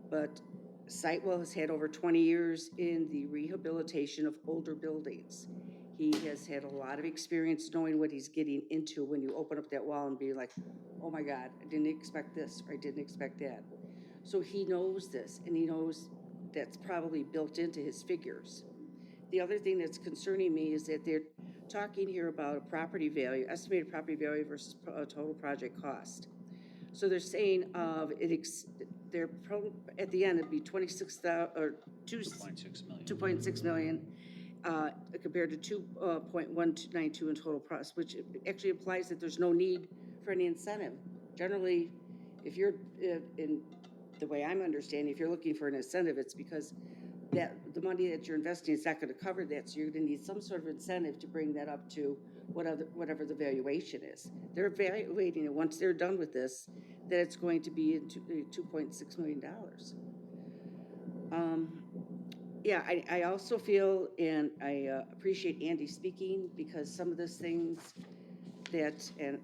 But Sitewell has had over 20 years in the rehabilitation of older buildings. He has had a lot of experience knowing what he's getting into when you open up that wall and be like, oh my God, I didn't expect this, or I didn't expect that. So he knows this, and he knows that's probably built into his figures. The other thing that's concerning me is that they're talking here about a property value, estimated property value versus total project cost. So they're saying at the end, it'd be 2.6 million. 2.6 million, compared to 2.192 in total cost, which actually implies that there's no need for any incentive. Generally, if you're, in the way I'm understanding, if you're looking for an incentive, it's because that the money that you're investing is not going to cover that, so you're going to need some sort of incentive to bring that up to whatever the valuation is. They're evaluating it, once they're done with this, that it's going to be $2.6 million. Yeah, I also feel, and I appreciate Andy speaking, because some of those things that, and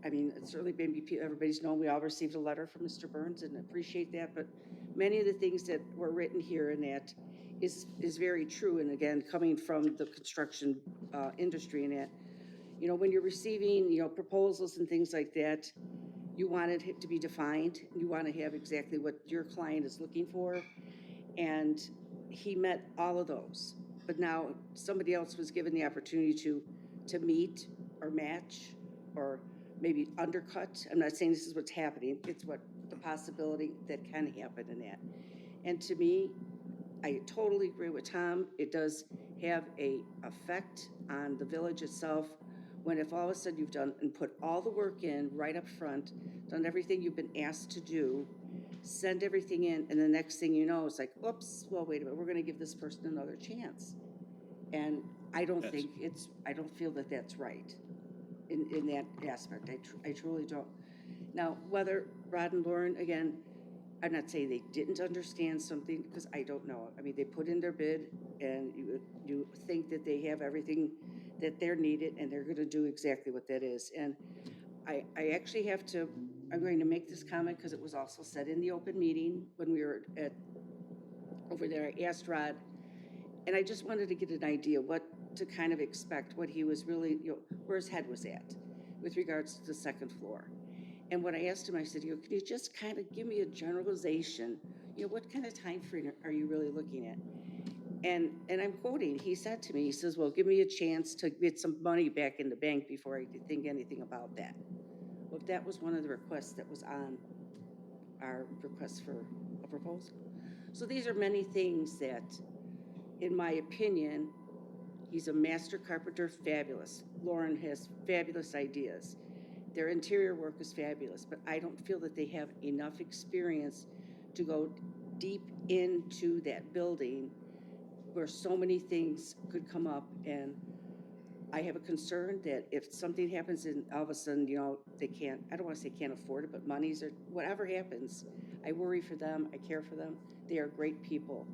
I mean, certainly maybe everybody's known, we all received a letter from Mr. Burns, and appreciate that, but many of the things that were written here and that is very true, and again, coming from the construction industry and that, you know, when you're receiving, you know, proposals and things like that, you want it to be defined, you want to have exactly what your client is looking for, and he met all of those. But now somebody else was given the opportunity to meet or match or maybe undercut. I'm not saying this is what's happening, it's what the possibility that can happen in that. And to me, I totally agree with Tom. It does have a effect on the village itself when if all of a sudden you've done and put all the work in right up front, done everything you've been asked to do, send everything in, and the next thing you know, it's like, oops, well, wait a minute, we're gonna give this person another chance. And I don't feel that that's right in that aspect. I truly don't. Now, whether Rod and Lauren, again, I'm not saying they didn't understand something, because I don't know. I mean, they put in their bid, and you think that they have everything that they're needed, and they're gonna do exactly what that is. And I actually have to, I'm going to make this comment because it was also said in the open meeting when we were over there. I asked Rod, and I just wanted to get an idea what to kind of expect, what he was really, you know, where his head was at with regards to the second floor. And when I asked him, I said, you know, can you just kind of give me a generalization? You know, what kind of time frame are you really looking at? And I'm quoting, he said to me, he says, well, give me a chance to get some money back in the bank before I think anything about that. Well, that was one of the requests that was on our request for a proposal. So these are many things that, in my opinion, he's a master carpenter, fabulous. Lauren has fabulous ideas. Their interior work is fabulous, but I don't feel that they have enough experience to go deep into that building where so many things could come up. And I have a concern that if something happens and all of a sudden, you know, they can't, I don't want to say can't afford it, but monies or whatever happens, I worry for them, I care for them. They are great people.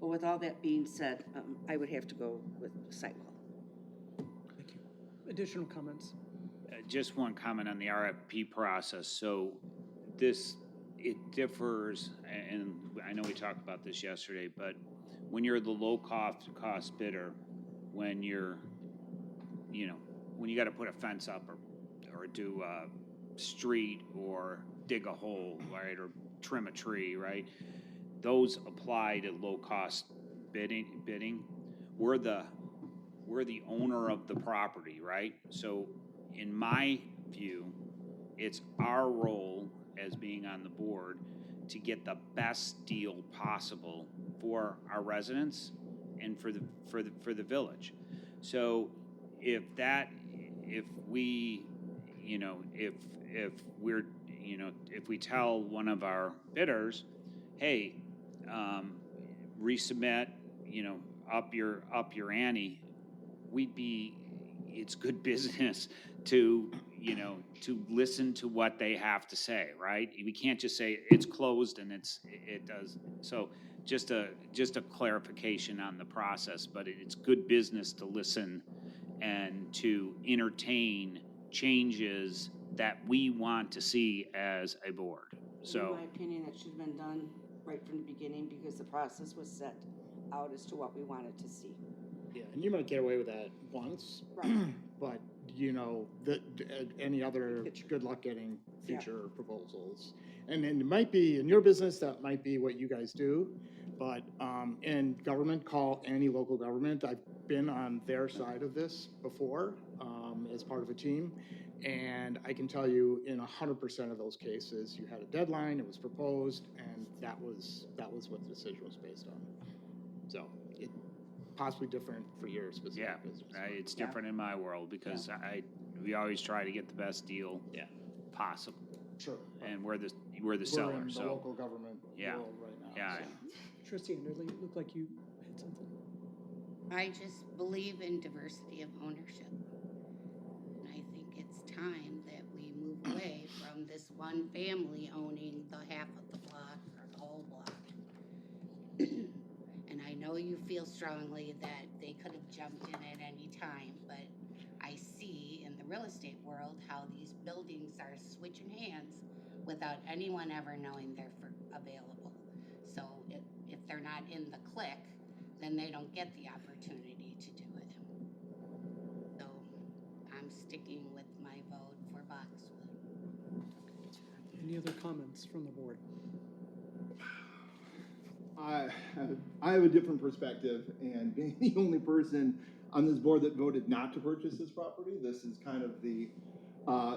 But with all that being said, I would have to go with Sidewell. Thank you. Additional comments? Just one comment on the RFP process. So it differs, and I know we talked about this yesterday, but when you're the low cost bidder, when you're, you know, when you got to put a fence up or do a street or dig a hole, right, or trim a tree, right, those apply to low cost bidding. We're the owner of the property, right? So in my view, it's our role as being on the board to get the best deal possible for our residents and for the village. So if we tell one of our bidders, hey, resubmit, you know, up your ante, it's good business to listen to what they have to say, right? We can't just say it's closed and it does. So just a clarification on the process, but it's good business to listen and to entertain changes that we want to see as a board. So, in my opinion, that should have been done right from the beginning because the process was set out as to what we wanted to see. Yeah, and you might get away with that once, but any other, good luck getting future proposals. And it might be, in your business, that might be what you guys do, but in government, call any local government. I've been on their side of this before as part of a team, and I can tell you in 100% of those cases, you had a deadline, it was proposed, and that was what the decision was based on. So it possibly different for your specific business. It's different in my world because we always try to get the best deal possible. Sure. And we're the We're seller, in the so. local government world right now. Yeah. Trustee Enderle, you look like you had something. I just believe in diversity of ownership. And I think it's time that we move away from this one family owning the half of the block or the whole block. And I know you feel strongly that they could have jumped in at any time, but I see in the real estate world how these buildings are switching hands without anyone ever knowing they're available. So if they're not in the click, then they don't get the opportunity to do it. So I'm sticking with my vote for Boxwood. Any other comments from the board? I have a different perspective, and being the only person on this board that voted not to purchase this property, this is kind of the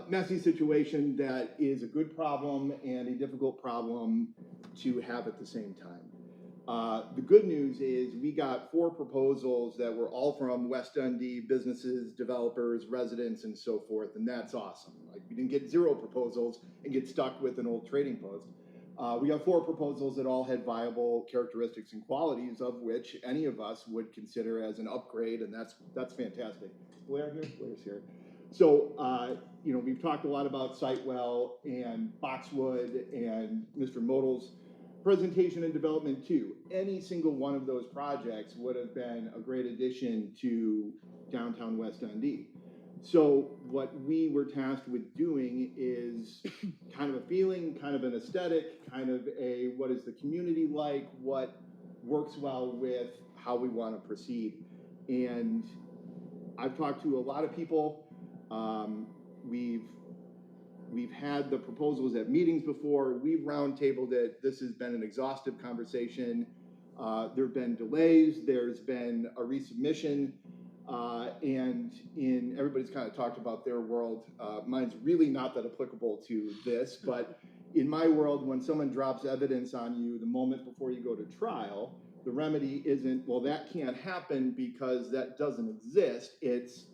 messy situation that is a good problem and a difficult problem to have at the same time. The good news is we got 4 proposals that were all from West Dundee businesses, developers, residents, and so forth, and that's awesome. Like, we didn't get 0 proposals and get stuck with an old trading post. We got 4 proposals that all had viable characteristics and qualities of which any of us would consider as an upgrade, and that's fantastic. Blair here? Blair's here. So, we've talked a lot about Sitewell and Boxwood and Mr. Modal's presentation and development too. Any single one of those projects would have been a great addition to downtown West Dundee. So what we were tasked with doing is kind of a feeling, kind of an aesthetic, kind of a what is the community like, what works well with how we want to proceed. And I've talked to a lot of people. We've had the proposals at meetings before. We've roundtabled it. This has been an exhaustive conversation. There have been delays. There's been a resubmission. And everybody's kind of talked about their world. Mine's really not that applicable to this, but in my world, when someone drops evidence on you the moment before you go to trial, the remedy isn't, well, that can't happen because that doesn't exist. It's,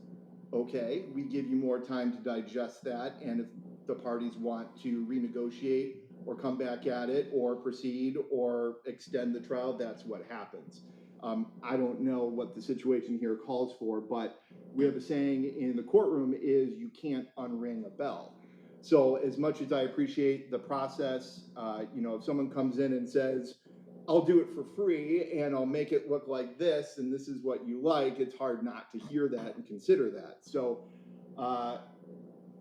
okay, we give you more time to digest that, and if the parties want to renegotiate or come back at it or proceed or extend the trial, that's what happens. I don't know what the situation here calls for, but we have a saying in the courtroom is you can't unring a bell. So as much as I appreciate the process, if someone comes in and says, I'll do it for free and I'll make it look like this and this is what you like, it's hard not to hear that and consider that. So I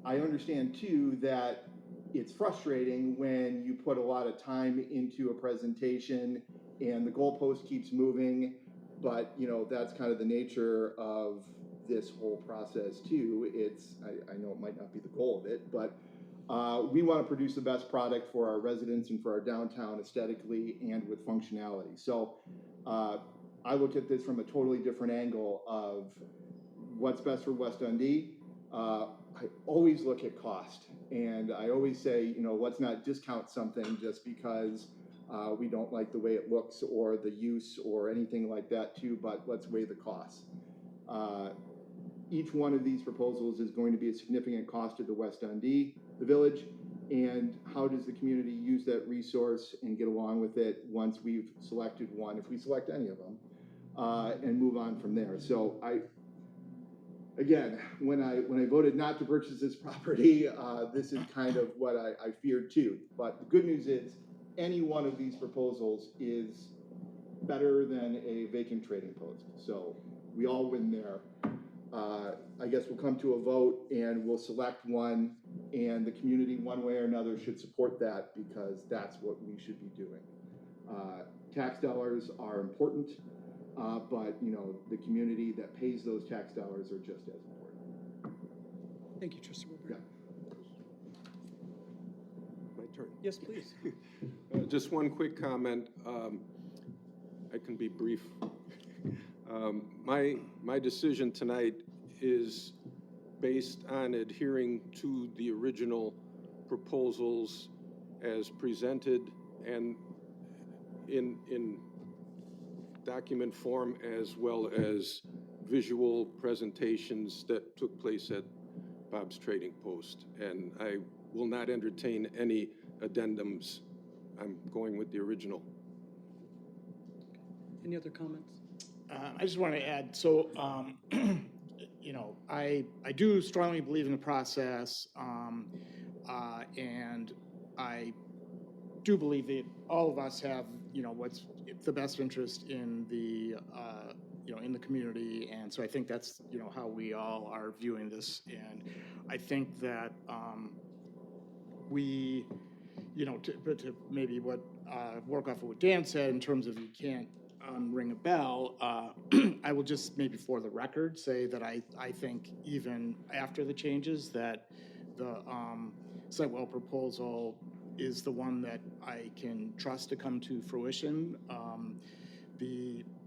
understand too that it's frustrating when you put a lot of time into a presentation and the goalpost keeps moving, but that's kind of the nature of this whole process too. I know it might not be the goal of it, but we want to produce the best product for our residents and for our downtown aesthetically and with functionality. So I look at this from a totally different angle of what's best for West Dundee. I always look at cost, and I always say, let's not discount something just because we don't like the way it looks or the use or anything like that too, but let's weigh the costs. Each one of these proposals is going to be a significant cost to the West Dundee, the village, and how does the community use that resource and get along with it once we've selected one, if we select any of them, and move on from there. So again, when I voted not to purchase this property, this is kind of what I feared too. But the good news is any one of these proposals is better than a vacant trading post. So we all win there. I guess we'll come to a vote and we'll select one, and the community one way or another should support that because that's what we should be doing. Tax dollars are important. but, you know, the community that pays those tax dollars are just as important. Thank you, Trustee Woodbury. My turn. Yes, please. Just one quick comment. I can be brief. My decision tonight is based on adhering to the original proposals as presented and in document form, as well as visual presentations that took place at Bob's Trading Post. And I will not entertain any addendums. I'm going with the original. Any other comments? I just want to add, so, you know, I do strongly believe in the process, and I do believe that all of us have, you know, what's the best interest in the, you know, in the community, and so I think that's, you know, how we all are viewing this, and I think that we, you know, to maybe what work off of what Dan said in terms of you can't ring a bell, I will just maybe for the record say that I think even after the changes that the Sitewell proposal is the one that I can trust to come to fruition.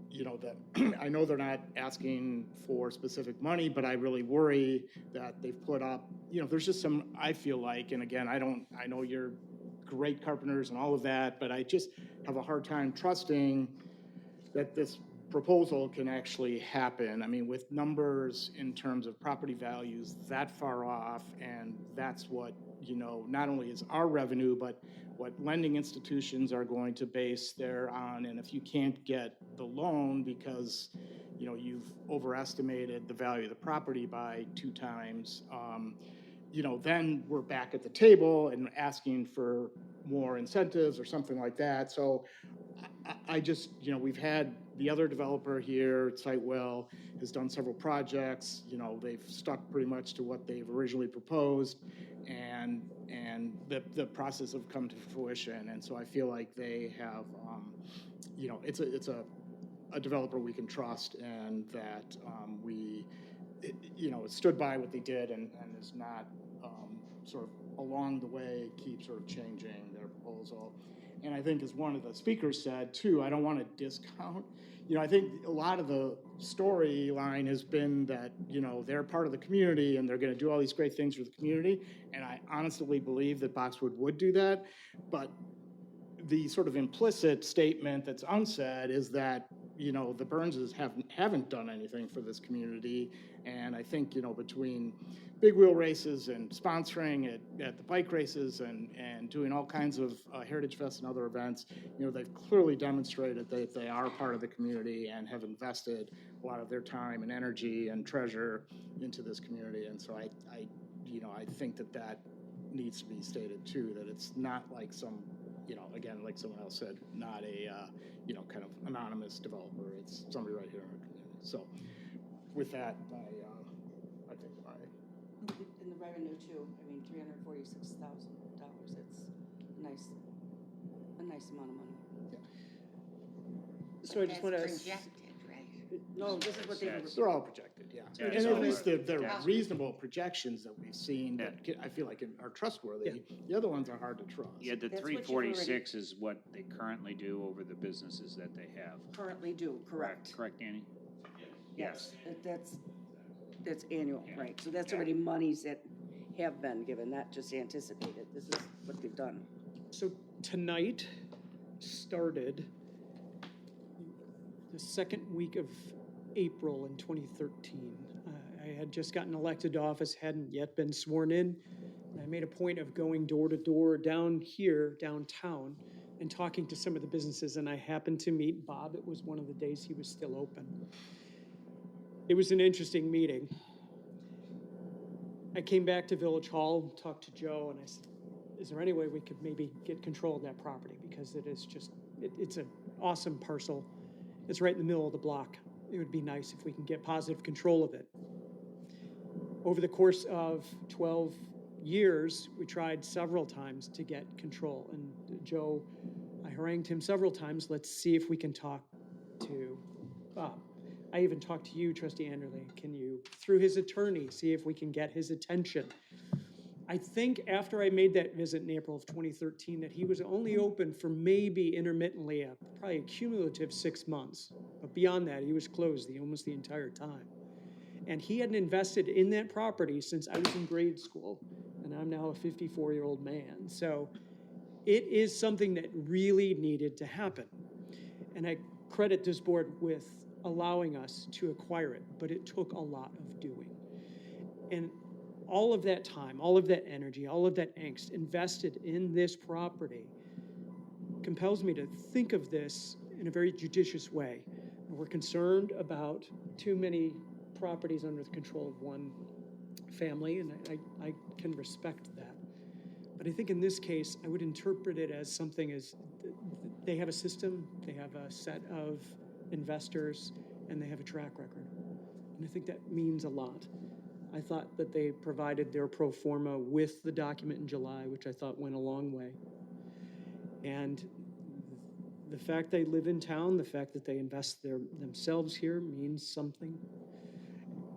You know, that I know they're not asking for specific money, but I really worry that they've put up, you know, there's just some, I feel like, and again, I know you're great carpenters and all of that, but I just have a hard time trusting that this proposal can actually happen. I mean, with numbers in terms of property values that far off, and that's what, you know, not only is our revenue, but what lending institutions are going to base their on. And if you can't get the loan because, you know, you've overestimated the value of the property by 2 times, you know, then we're back at the table and asking for more incentives or something like that. So I just, you know, we've had the other developer here, Sitewell, has done several projects. You know, they've stuck pretty much to what they've originally proposed, and the process have come to fruition. And so I feel like they have, you know, it's a developer we can trust, and that you know, stood by what they did and is not sort of along the way keep sort of changing their proposal. And I think, as one of the speakers said too, I don't want to discount, you know, I think a lot of the storyline has been that, you know, they're part of the community and they're going to do all these great things for the community. And I honestly believe that Boxwood would do that. But the sort of implicit statement that's unsaid is that, you know, the Burnses haven't done anything for this community. And I think, you know, between big wheel races and sponsoring at the bike races and doing all kinds of Heritage Fest and other events, you know, they've clearly demonstrated that they are part of the community and have invested a lot of their time and energy and treasure into this community. And so I you know, I think that needs to be stated too, that it's not like some, you know, again, like someone else said, not a, you know, kind of anonymous developer. It's somebody right here in our community. So with that, I think In the revenue too, I mean, $346,000, it's a nice amount of money. Yeah. So I just want to. Projected, right? No, this is what they were. They're all projected, yeah. Yeah, And it's at all least right. they're Yeah. reasonable projections that we've seen that I feel like are trustworthy. The other ones are hard to trust. Yeah, the That's what you've already- 346 is what they currently do over the businesses that they have. Currently do, correct. Correct, Annie? Yes. That's annual, right, so that's already monies that have been given, not just anticipated, this is what they've done. So tonight started the second week of April in 2013. I had just gotten elected to office, hadn't yet been sworn in. And I made a point of going door to door down here, downtown, and talking to some of the businesses. And I happened to meet Bob. It was one of the days he was still open. It was an interesting meeting. I came back to Village Hall, talked to Joe, and I said, is there any way we could maybe get control of that property? Because it is just, it's an awesome parcel. It's right in the middle of the block. It would be nice if we can get positive control of it. Over the course of 12 years, we tried several times to get control. And Joe, I harangued him several times, let's see if we can talk to I even talked to you, trustee Anderley, can you, through his attorney, see if we can get his attention? I think after I made that visit in April of 2013, that he was only open for maybe intermittently, probably a cumulative 6 months. But beyond that, he was closed almost the entire time. And he hadn't invested in that property since I was in grade school, and I'm now a 54-year-old man. So it is something that really needed to happen. And I credit this board with allowing us to acquire it, but it took a lot of doing. And all of that time, all of that energy, all of that angst invested in this property compels me to think of this in a very judicious way. We're concerned about too many properties under the control of one family, and I can respect that. But I think in this case, I would interpret it as something as they have a system, they have a set of investors, and they have a track record. And I think that means a lot. I thought that they provided their pro forma with the document in July, which I thought went a long way. And the fact they live in town, the fact that they invest themselves here means something.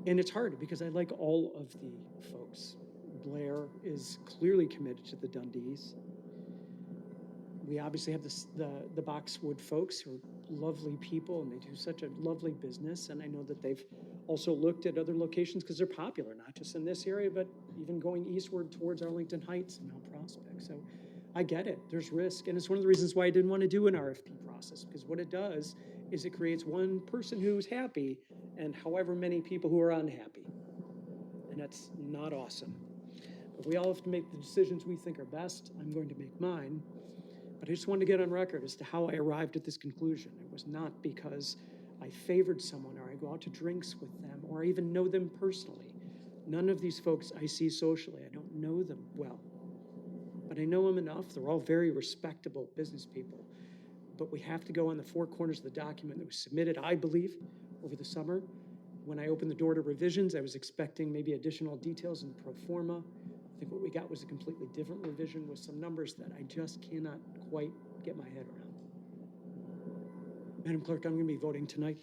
And it's hard because I like all of the folks. Blair is clearly committed to the Dundees. We obviously have the Boxwood folks who are lovely people, and they do such a lovely business. And I know that they've also looked at other locations because they're popular, not just in this area, but even going eastward towards Arlington Heights and Mount Prospect. So I get it. There's risk. And it's one of the reasons why I didn't want to do an RFP process, because what it does is it creates one person who's happy and however many people who are unhappy. And that's not awesome. But we all have to make the decisions we think are best. I'm going to make mine. But I just wanted to get on record as to how I arrived at this conclusion. It was not because I favored someone or I go out to drinks with them or I even know them personally. None of these folks I see socially. I don't know them well. But I know them enough. They're all very respectable business people. But we have to go on the four corners of the document that was submitted, I believe, over the summer. When I opened the door to revisions, I was expecting maybe additional details in the pro forma. I think what we got was a completely different revision with some numbers that I just cannot quite get my head around. Madam Clerk, I'm going to be voting tonight.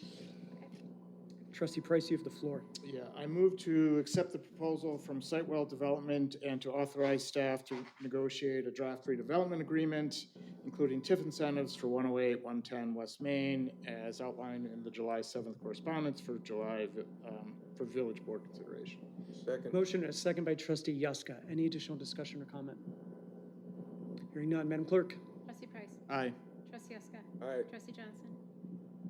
Trustee Price, you have the floor. Yeah, I move to accept the proposal from Sitewell Development and to authorize staff to negotiate a draft redevelopment agreement, including TIF incentives for 108, 110 West Main, as outlined in the July 7th correspondence for for Village Board consideration. Second. Motion and a second by Trustee Yuska. Any additional discussion or comment? Hearing none. Madam Clerk? Trustee Price. Aye. Trustee Yuska. Aye. Trustee Johnson.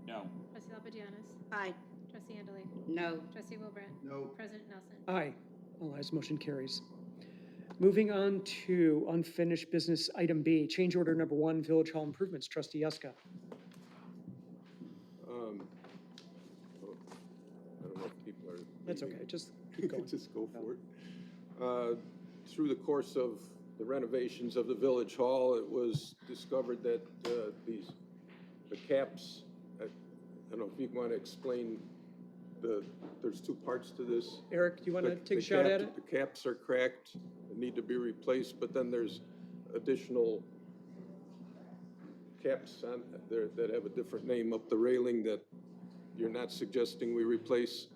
No. Trustee Lapijanis. Aye. Trustee Anderley. No. Trustee Wilbrand. No. President Nelson. Aye. All ayes, motion carries. Moving on to unfinished business, item B, change order number 1, Village Hall improvements. Trustee Yuska. I don't know if people are. That's okay, just keep going. Just go for it. Through the course of the renovations of the Village Hall, it was discovered that the caps, I don't know if you want to explain there's two parts to this. Eric, do you want to The- take a the shot cap- at it? The caps are cracked, and need to be replaced, but then there's additional caps on there that have a different name up the railing that you're not suggesting we replace.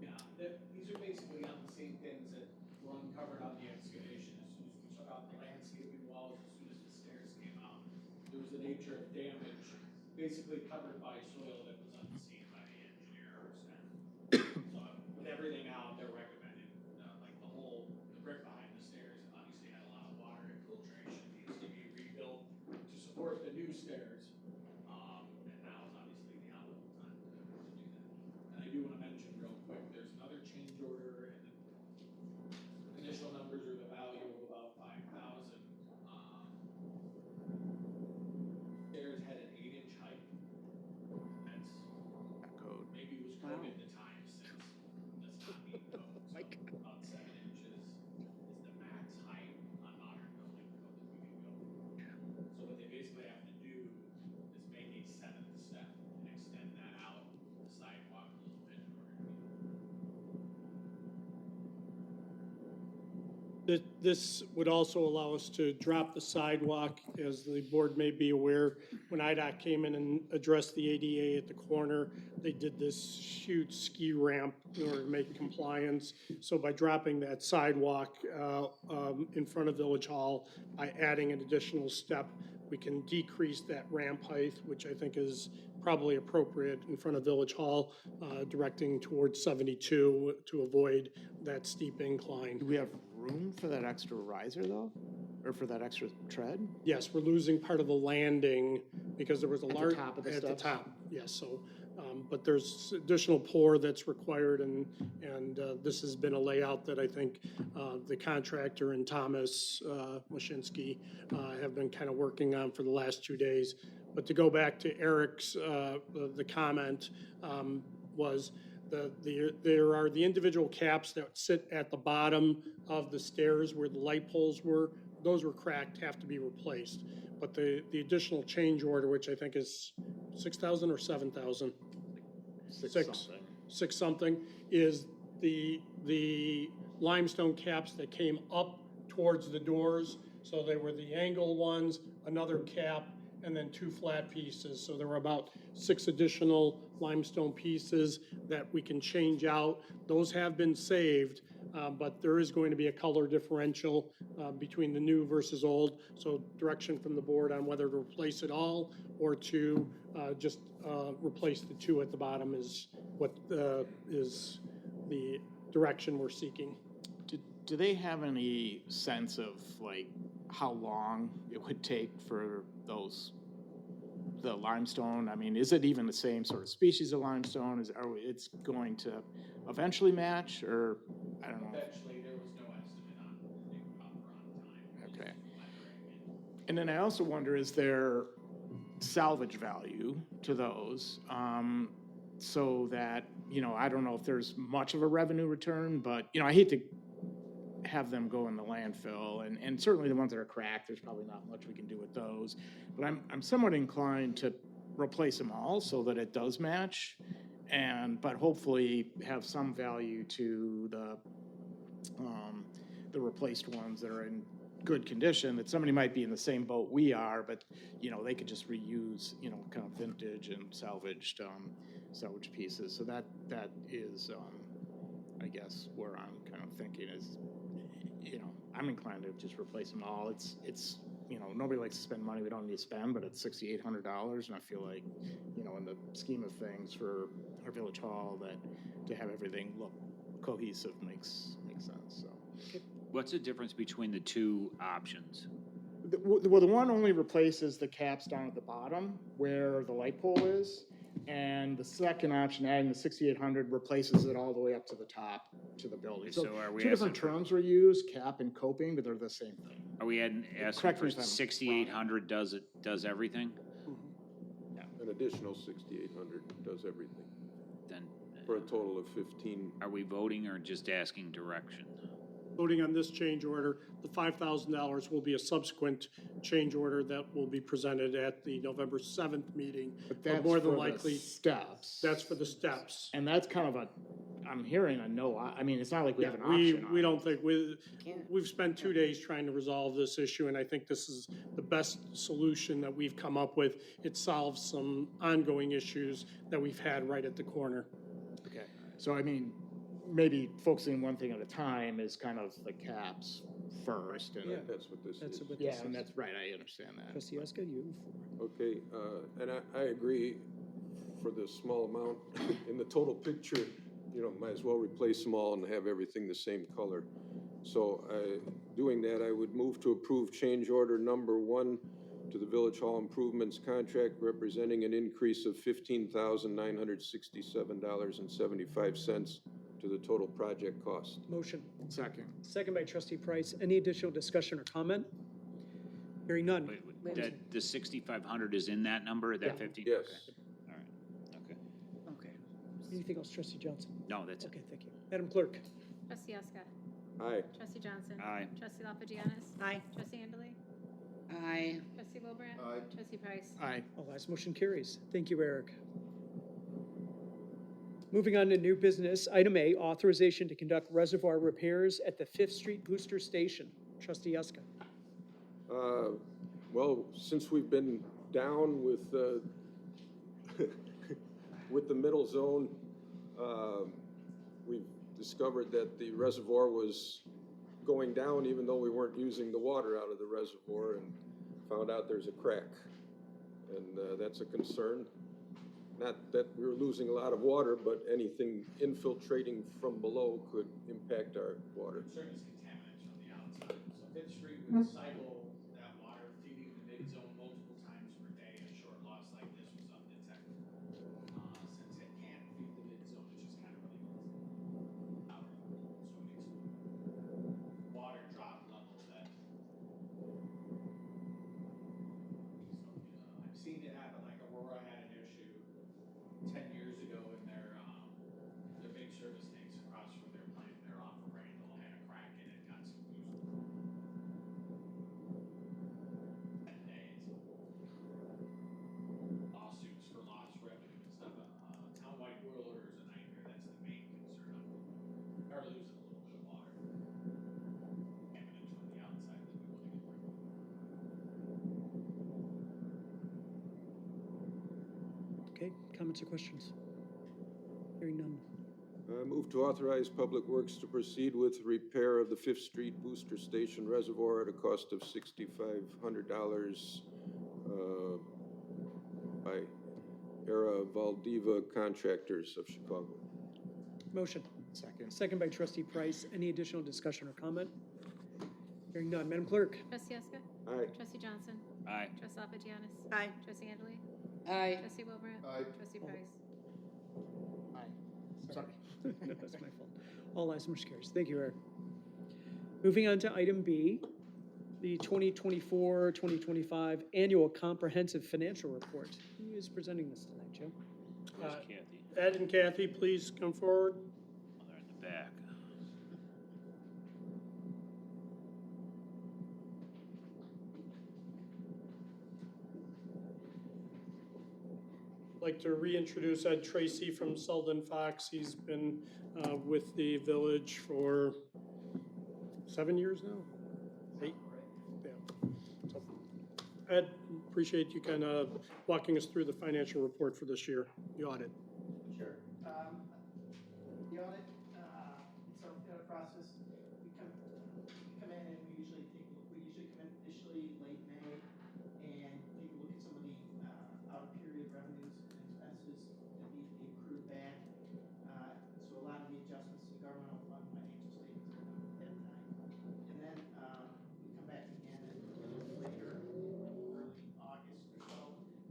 Yeah, these are basically not the same pins that were uncovered on the excavation. As soon as we took out the landscaping walls, as soon as the stairs came out, there was a nature of damage, basically covered by soil that was unseen by the engineer or staff. So with everything out, they're recommending, like the brick behind the stairs obviously had a lot of water infiltration, needs to be rebuilt to support the new stairs. And now is obviously the optimal time to do that. And I do want to mention real quick, there's another change order, and the initial numbers are the value of about 5,000. Stairs had an 8-inch height. That's Code. maybe was code at the time, since that's not being code. So about 7 inches is the max height on modern building code that we can go. So what they basically have to do is make a 7th step and extend that out the sidewalk a little bit in order to meet. This would also allow us to drop the sidewalk. As the board may be aware, when IDOT came in and addressed the ADA at the corner, they did this huge ski ramp in order to make compliance. So by dropping that sidewalk in front of Village Hall, by adding an additional step, we can decrease that ramp height, which I think is probably appropriate in front of Village Hall, directing towards 72 to avoid that steep incline. Do we have room for that extra riser though? Or for that extra tread? Yes, we're losing part of the landing because there was a At the large. top of the At the steps? top, yes, so, but there's additional pour that's required and this has been a layout that I think the contractor and Thomas Washinsky have been kind of working on for the last 2 days. But to go back to Eric's, the comment was there are the individual caps that sit at the bottom of the stairs where the light poles were. Those were cracked, have to be replaced. But the additional change order, which I think is 6,000 or 7,000? Six something, is the limestone caps that came up towards the doors. So they were the angle ones, another cap, and then 2 flat pieces. So there were about 6 additional limestone pieces that we can change out. Those have been saved, but there is going to be a color differential between the new versus old. So direction from the board on whether to replace it all or to just replace the 2 at the bottom is what is the direction we're seeking. Do they have any sense of like how long it would take for the limestone? I mean, is it even the same sort of species of limestone? It's going to eventually match, or I don't know? Eventually, there was no estimate on the copper on time. Okay. And then I also wonder, is there salvage value to those? So that, I don't know if there's much of a revenue return, but, I hate to have them go in the landfill, and certainly the ones that are cracked, there's probably not much we can do with those. But I'm somewhat inclined to replace them all so that it does match, but hopefully have some value to the replaced ones that are in good condition, that somebody might be in the same boat we are, but, they could just reuse, kind of vintage and salvaged pieces. So that is, I guess, where I'm kind of thinking is, I'm inclined to just replace them all. It's nobody likes to spend money we don't need to spend, but it's $6,800, and I feel like, in the scheme of things for our Village Hall, that to have everything look cohesive makes sense, so. What's the difference between the 2 options? Well, the one only replaces the caps down at the bottom where the light pole is, and the second option, adding the 6,800, replaces it all the way up to the top to the building. So are we 2 different asking for- terms were used, cap and coping, but they're the same thing. Are we asking Correct for me if I'm wrong. 6,800 does everything? An additional 6,800 does everything, Then for a total of 15. are we voting or just asking direction? Voting on this change order, the $5,000 will be a subsequent change order that will be presented at the November 7th meeting. But that's more than for the likely, steps. that's for the steps. And that's kind of I'm hearing a no, I mean, it's not like we have an option on We it. don't think, we've spent 2 days trying to resolve this issue, and I think this is the best solution that we've come up with. It solves some ongoing issues that we've had right at the corner. Okay, so I mean, maybe focusing one thing at a time is kind of the caps first. And That's what this is. Yeah, and that's right, I understand that. Trustee Eska, you? Okay, and I agree for the small amount. In the total picture, might as well replace them all and have everything the same color. So doing that, I would move to approve change order number 1 to the Village Hall Improvements Contract representing an increase of $15,967.75 to the total project cost. Motion. Second. Second by trustee Price. Any additional discussion or comment? Hearing none. That the 6,500 is in that number, that 15? Yes. Okay. All right, okay. Okay. Anything else, trustee Johnson? No, that's it. Okay, thank you. Madam Clerk? Trustee Eska. Aye. Trustee Johnson. Aye. Trustee Lapadianis. Aye. Trustee Andalay. Aye. Trustee Wilbrand. Aye. Trustee Price. Aye. All ayes, motion carries. Thank you, Eric. Moving on to new business, item A, authorization to conduct reservoir repairs at the Fifth Street Booster Station. Trustee Huska. Well, since we've been down with, with the middle zone, we've discovered that the reservoir was going down even though we weren't using the water out of the reservoir, and found out there's a crack. And that's a concern. Not that we were losing a lot of water, but anything infiltrating from below could impact our water. Concern is contaminants from the outside. So Fifth Street would cycle that water feeding the mid-zone multiple times per day. A short loss like this was undetected. Since it can't feed the mid-zone, it's just kind of running out. So it makes water drop level that. I've seen it happen, like Aurora had an issue 10 years ago in their big service tanks across from their plant. They're off of Randall, had a crack in it, got some boost. 10 days. Lawsuits for lost revenue and stuff. Townwide boil order is a nightmare. That's the main concern. We are losing a little bit of water. Contaminants from the outside that we want to get rid of. Okay, comments or questions? Hearing none. Move to authorize Public Works to proceed with repair of the Fifth Street Booster Station reservoir at a cost of $6,500 by Era Valdiva Contractors of Chicago. Motion. Second. Second by trustee Price. Any additional discussion or comment? Hearing none. Madam Clerk? Trustee Huska. Aye. Trustee Johnson. Aye. Trustee Lapadianis. Aye. Trustee Andalou. Aye. Trustee Wilbrandt. Aye. Trustee Price. Sorry. No, that's my fault. All ayes, motion carries. Thank you, Eric. Moving on to item B, the 2024-2025 Annual Comprehensive Financial Report. Who is presenting this tonight, Joe? Where's Kathy? Ed and Kathy, please come forward. Oh, they're in the back. I'd like to reintroduce Ed Tracy from Selden Fox. He's been with the village for 7 years now? 8? Yeah. So, Ed, appreciate you kind of walking us through the financial report for this year, the audit. Sure. The audit, it's our process. We come in and we usually come in initially late May and take a look at some of the out of period revenues and expenses that need to be accrued back. So a lot of the adjustments to governmental fund financial statements are done at that time. And then we come back again later, early August or so,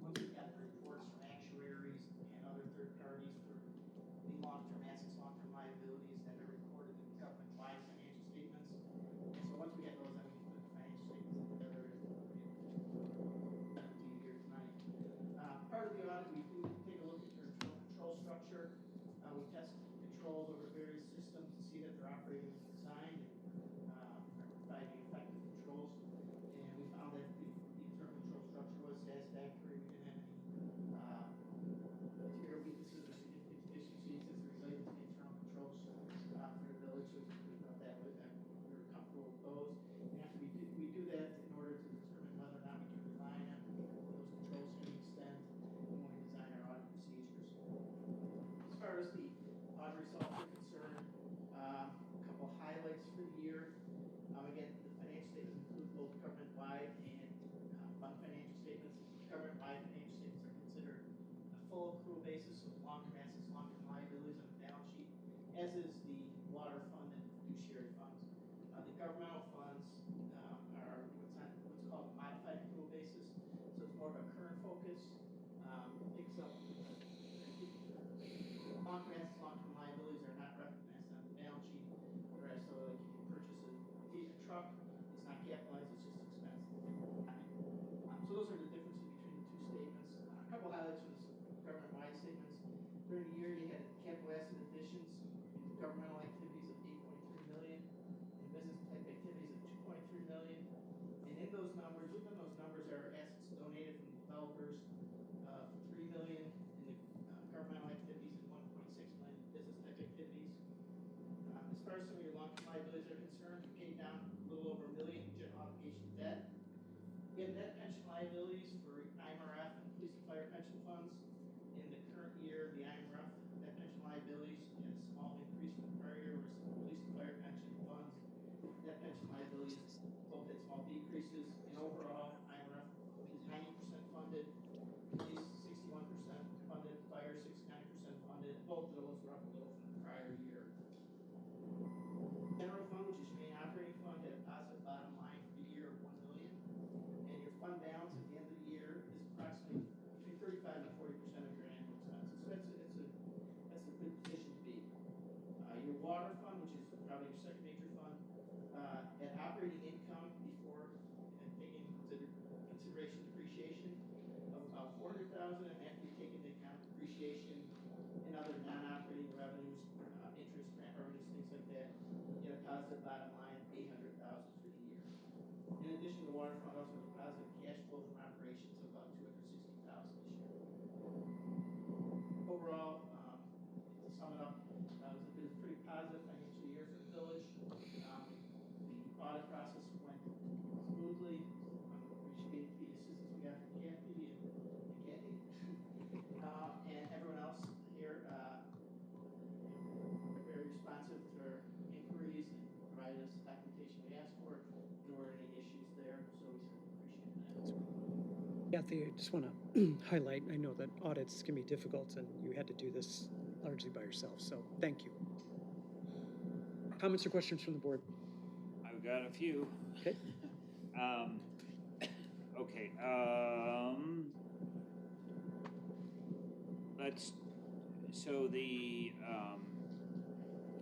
once we've got the reports from actuaries and other third parties for the long-term assets, long-term liabilities that are recorded in government-wide financial statements. And so once we get those, then we can put the financial statements together and present to you here tonight. Part of the audit, we do take a look at your internal control structure. We test controls over various systems to see that they're operating as designed and are providing effective controls. And we found that the internal control structure was satisfactory. We didn't have any material weaknesses or significant deficiencies as it related to the internal controls for the village. So we felt that we were comfortable with those. And after we do that in order to determine whether or not we can rely on those controls to an extent when we design our audit procedures. As far as the audit results are concerned, a couple highlights for the year. Again, the financial statements include both government-wide and fund financial statements. Government-wide financial statements are considered a full accrual basis of long-term assets, long-term liabilities on the balance sheet, as is the water fund and fiduciary funds. The governmental funds are what's called a modified accrual basis, so it's more of a current focus. Picks up long-term assets, long-term liabilities are not recognized on the balance sheet, whereas so like if you purchase a truck, it's not capitalized, it's just expense. So those are the differences between the two statements. A couple highlights from the government-wide statements. During the year, you had capital asset additions in governmental activities of $8.3 million, and business type activities of depreciation and other non-operating revenues, interest, grant revenues, things like that. You had a positive bottom line, $800,000 for the year. In addition, the water fund also has a positive cash flow from operations of about $260,000 this year. Overall, to sum it up, it was a pretty positive financial year for the village. The audit process went smoothly. Appreciate the assistance we got from Kathy and everyone else here. Very responsive to our inquiries and provided us the documentation we asked for. There weren't any issues there, so we certainly appreciate that. Kathy, I just want to highlight, I know that audits can be difficult and you had to do this largely by yourself, so thank you. Comments or questions from the board? I've got a few. Okay. Okay, so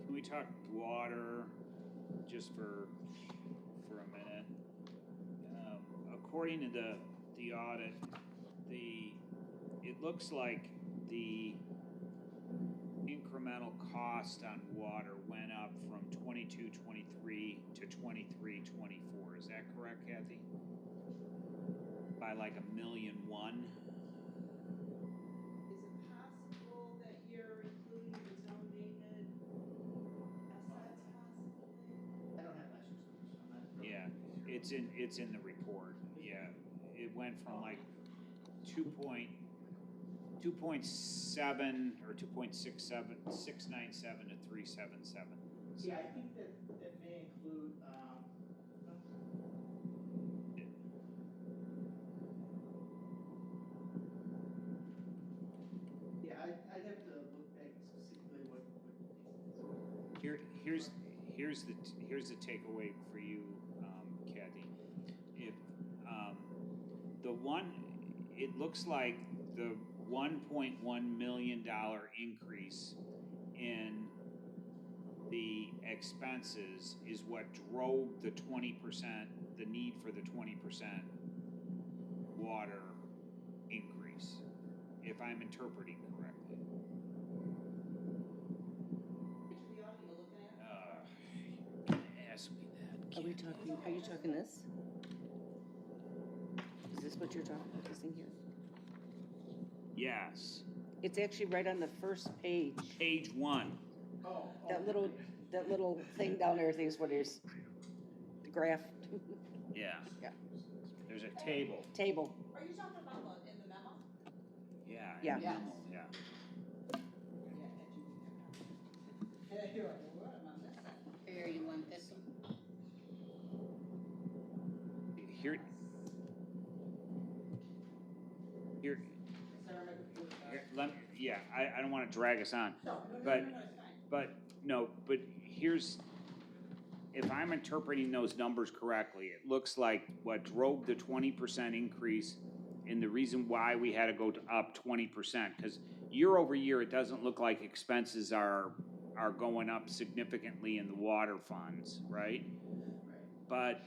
can we talk water just for a minute? According to the audit, it looks like the incremental cost on water went up from 22-23 to 23-24. Is that correct, Kathy? By like $1.1 million? Is it possible that you're including the donated assets possibly? I don't have last year's numbers, so I'm not. Yeah, it's in the report. Yeah, it went from like 2.7 or 2.697 to 377. Yeah, I think that may include, yeah, I'd have to look back specifically what. Here's the takeaway for you, Kathy. If it looks like the $1.1 million increase in the expenses is what drove the 20%, the need for the 20% water increase, if I'm interpreting correctly. Which of the audit you're looking at? Ask me that. Are you talking this? Is this what you're talking about, this thing here? Yes. It's actually right on the first page. Page 1. Oh. That little thing down there, I think is what it is. The graph. Yeah. Yeah. There's a table. Table. Are you talking about in the memo? Yeah. Yeah. in the memo, yeah. Yeah, here, what am I missing? Here, you want this one? Here. I don't want to drag us on. No, but it's fine. But here's, if I'm interpreting those numbers correctly, it looks like what drove the 20% increase and the reason why we had to go up 20%, because year over year, it doesn't look like expenses are going up significantly in the water funds, right? But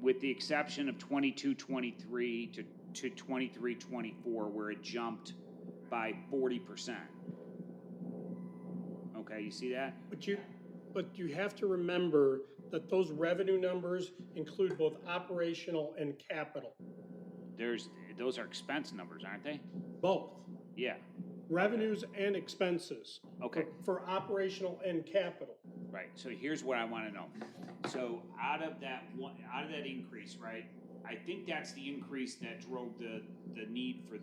with the exception of 22-23 to 23-24, where it jumped by 40%. Okay, you see that? But you have to remember that those revenue numbers include both operational and capital. Those are expense numbers, aren't they? Both. Yeah. Revenues and expenses. Okay. For operational and capital. Right, so here's what I wanna know. So out of that increase, right, I think that's the increase that drove the need for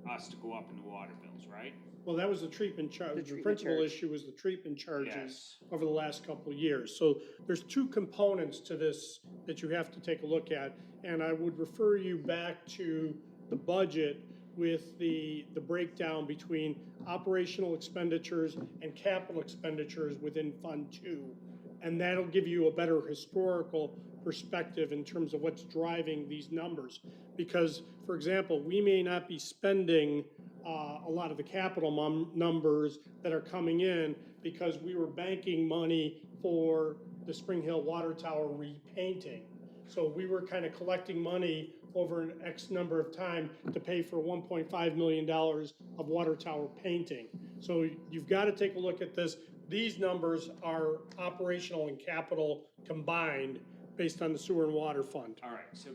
us to go up in the water bills, right? Well, that was the treatment charge. The principal issue was the treatment charges Yes. over the last couple of years. So there's two components to this that you have to take a look at. And I would refer you back to the budget with the breakdown between operational expenditures and capital expenditures within Fund 2. And that'll give you a better historical perspective in terms of what's driving these numbers. Because, for example, we may not be spending a lot of the capital numbers that are coming in because we were banking money for the Spring Hill Water Tower repainting. So we were kind of collecting money over an X number of time to pay for $1.5 million of water tower painting. So you've got to take a look at this. These numbers are operational and capital combined based on the sewer and water fund. All right, so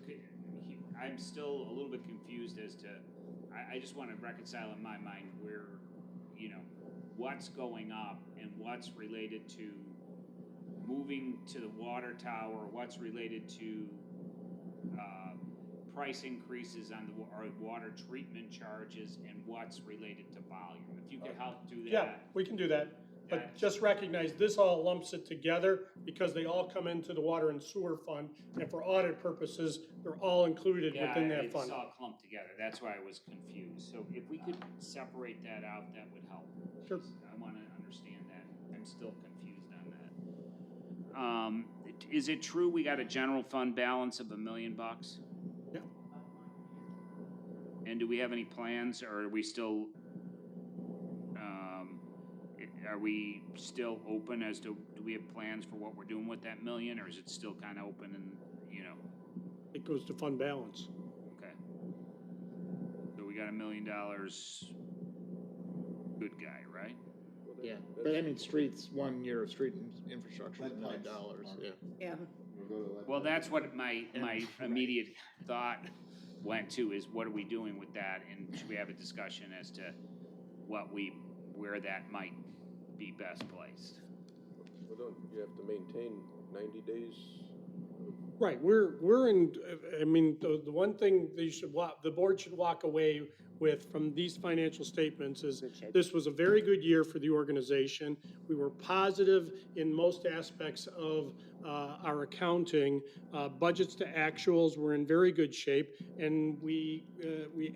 I'm still a little bit confused as to, I just want to reconcile in my mind where, you know, what's going up and what's related to moving to the water tower, what's related to price increases on our water treatment charges, and what's related to volume. If you could help do that. Yeah, we can do that. But just recognize this all lumps it together because they all come into the water and sewer fund. And for audit purposes, they're all included within that fund. It's all clumped together. That's why I was confused. So if we could separate that out, that would help. Sure. I want to understand that. I'm still confused on that. Is it true we got a general fund balance of $1 million? Yeah. And do we have any plans, or are we still open as to, do we have plans for what we're doing with that $1 million, or is it still kind of open and, you know? It goes to fund balance. Okay. So we got $1 million, good guy, right? Yeah, but I mean, streets, 1 year of street infrastructure is $1 million, yeah. Yeah. Well, that's what my immediate thought went to, is what are we doing with that? And should we have a discussion as to where that might be best placed? Well, don't you have to maintain 90 days? Right, we're in, I mean, the one thing that the board should walk away with from these financial statements is this was a very good year for the organization. We were positive in most aspects of our accounting. Budgets to actuals were in very good shape, and we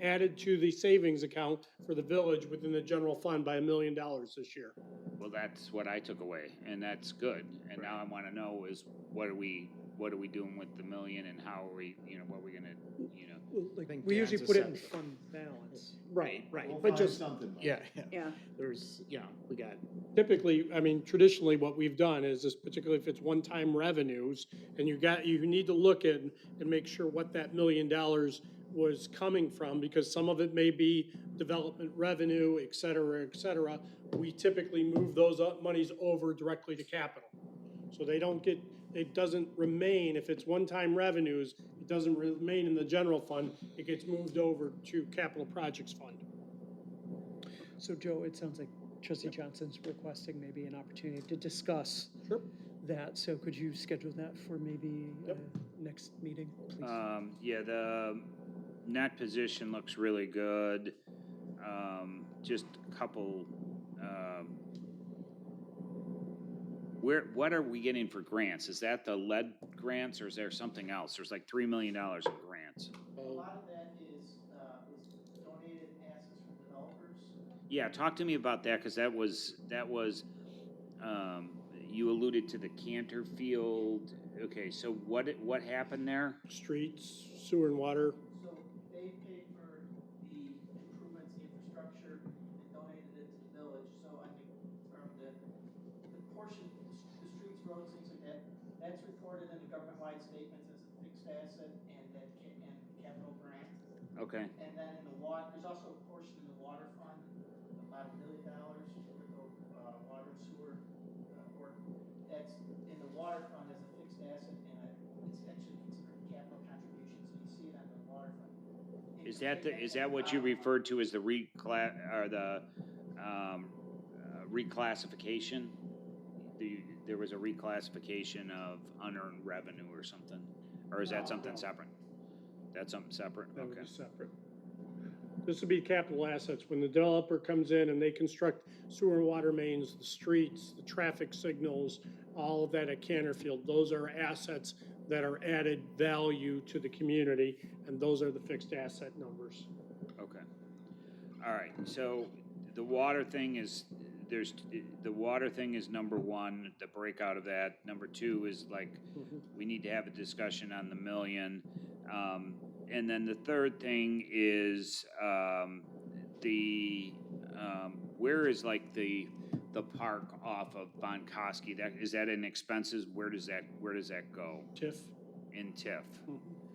added to the savings account for the village within the general fund by $1 million this year. Well, that's what I took away, and that's good. And now I want to know is what are we doing with the $1 million, and how are we, you know, what are we gonna, you know? Like, we usually put it in fund balance. Right, We'll but find just, something. yeah, Yeah. there's, we got, Typically, I mean, traditionally, what we've done is this, particularly if it's one-time revenues, and you need to look at and make sure what that $1 million was coming from, because some of it may be development revenue, et cetera, et cetera. We typically move those monies over directly to capital. So they don't get, it doesn't remain, if it's one-time revenues, it doesn't remain in the general fund, it gets moved over to capital projects fund. So Joe, it sounds like Trustee Johnson's requesting maybe an opportunity to discuss that. So could you schedule that for maybe next meeting, please? Yeah, the net position looks really good. Just a couple, what are we getting for grants? Is that the lead grants, or is there something else? There's like $3 million in grants. A lot of that is donated assets from developers. Yeah, talk to me about that, because that was, you alluded to the Canterfield. Okay, so what happened there? Streets, sewer and water. So they paid for the improvements, the infrastructure, and donated it to the village. So I think from the portion, the streets, roads, things like that, that's reported in the government-wide statements as a fixed asset and capital grant. Okay. And then in the water, there's also a portion in the water fund, about $1 million for the water and sewer work. That's in the water fund as a fixed asset, and it's actually considered capital contribution, so you see it on the water fund. Is that what you referred to as the reclassification? There was a reclassification of unearned revenue or something, or is that something separate? That's something separate. That would Okay. be separate. This would be capital assets. When the developer comes in and they construct sewer and water mains, the streets, the traffic signals, all of that at Canterfield, those are assets that are added value to the community, and those are the fixed asset numbers. Okay. All right. So the water thing is, the water thing is number one, the breakout of that. Number two is like, we need to have a discussion on the $1 million. And then the third thing is where is like the park off of Bonkoski? Is that in expenses? Where does that go? TIF. In TIF.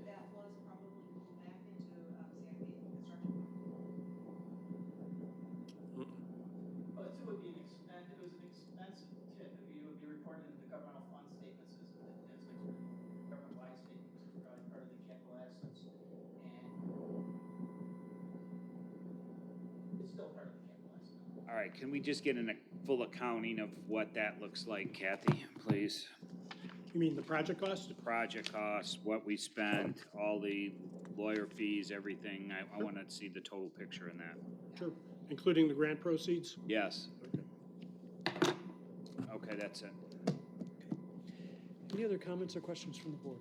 That was probably it's still part of the capitalized. All right, can we just get a full accounting of what that looks like, Kathy, please? You mean the project cost? The project costs, what we spent, all the lawyer fees, everything. I want to see the total picture in that. Sure. Including the grant proceeds? Yes. Okay, that's it. Any other comments or questions from the board?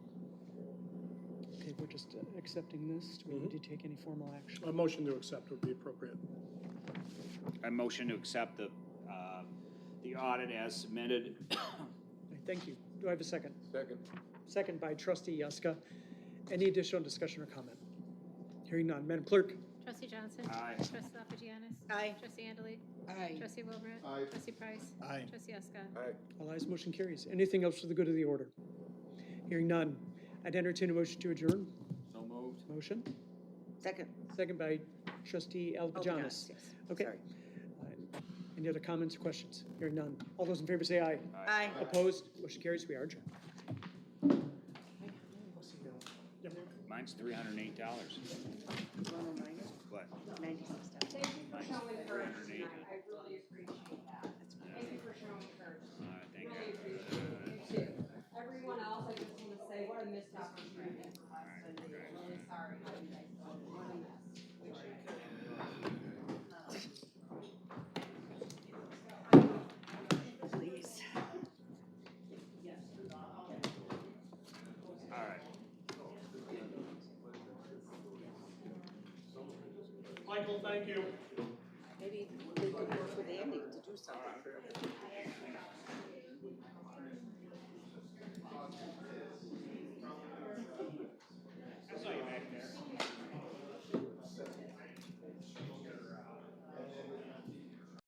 Okay, we're just accepting this. Do we need to take any formal action? A motion to accept would be appropriate. I motion to accept the audit as submitted. Okay, thank you. Do I have a second? Second. Second by trustee Yuska. Any additional discussion or comment? Hearing none. Madam Clerk? Trustee Johnson? Aye. Trustee Lapagianis? Aye. Trustee Andalou? Aye. Trustee Wilbur? Aye. Trustee Price? Aye. Trustee Yuska? Aye. All ayes, motion carries. Anything else for the good of the order? Hearing none. I'd entertain a motion to adjourn. So moved. Motion? Second. Second by trustee Alpagianis. Yes. Okay. Sorry. Any other comments or questions? Hearing none. All those in favor say aye. Aye. Opposed? Motion carries. We are adjourned. Mine's $308. What? 96. Thank you for showing courage tonight. I really appreciate that. Thank you for showing courage. Thank Really appreciate it. You too. Everyone else, I just want to say what a missed opportunity for us. And I'm really sorry how you guys felt. What a mess. Please. All right. Michael, thank you. Maybe we could work with Andy to do something.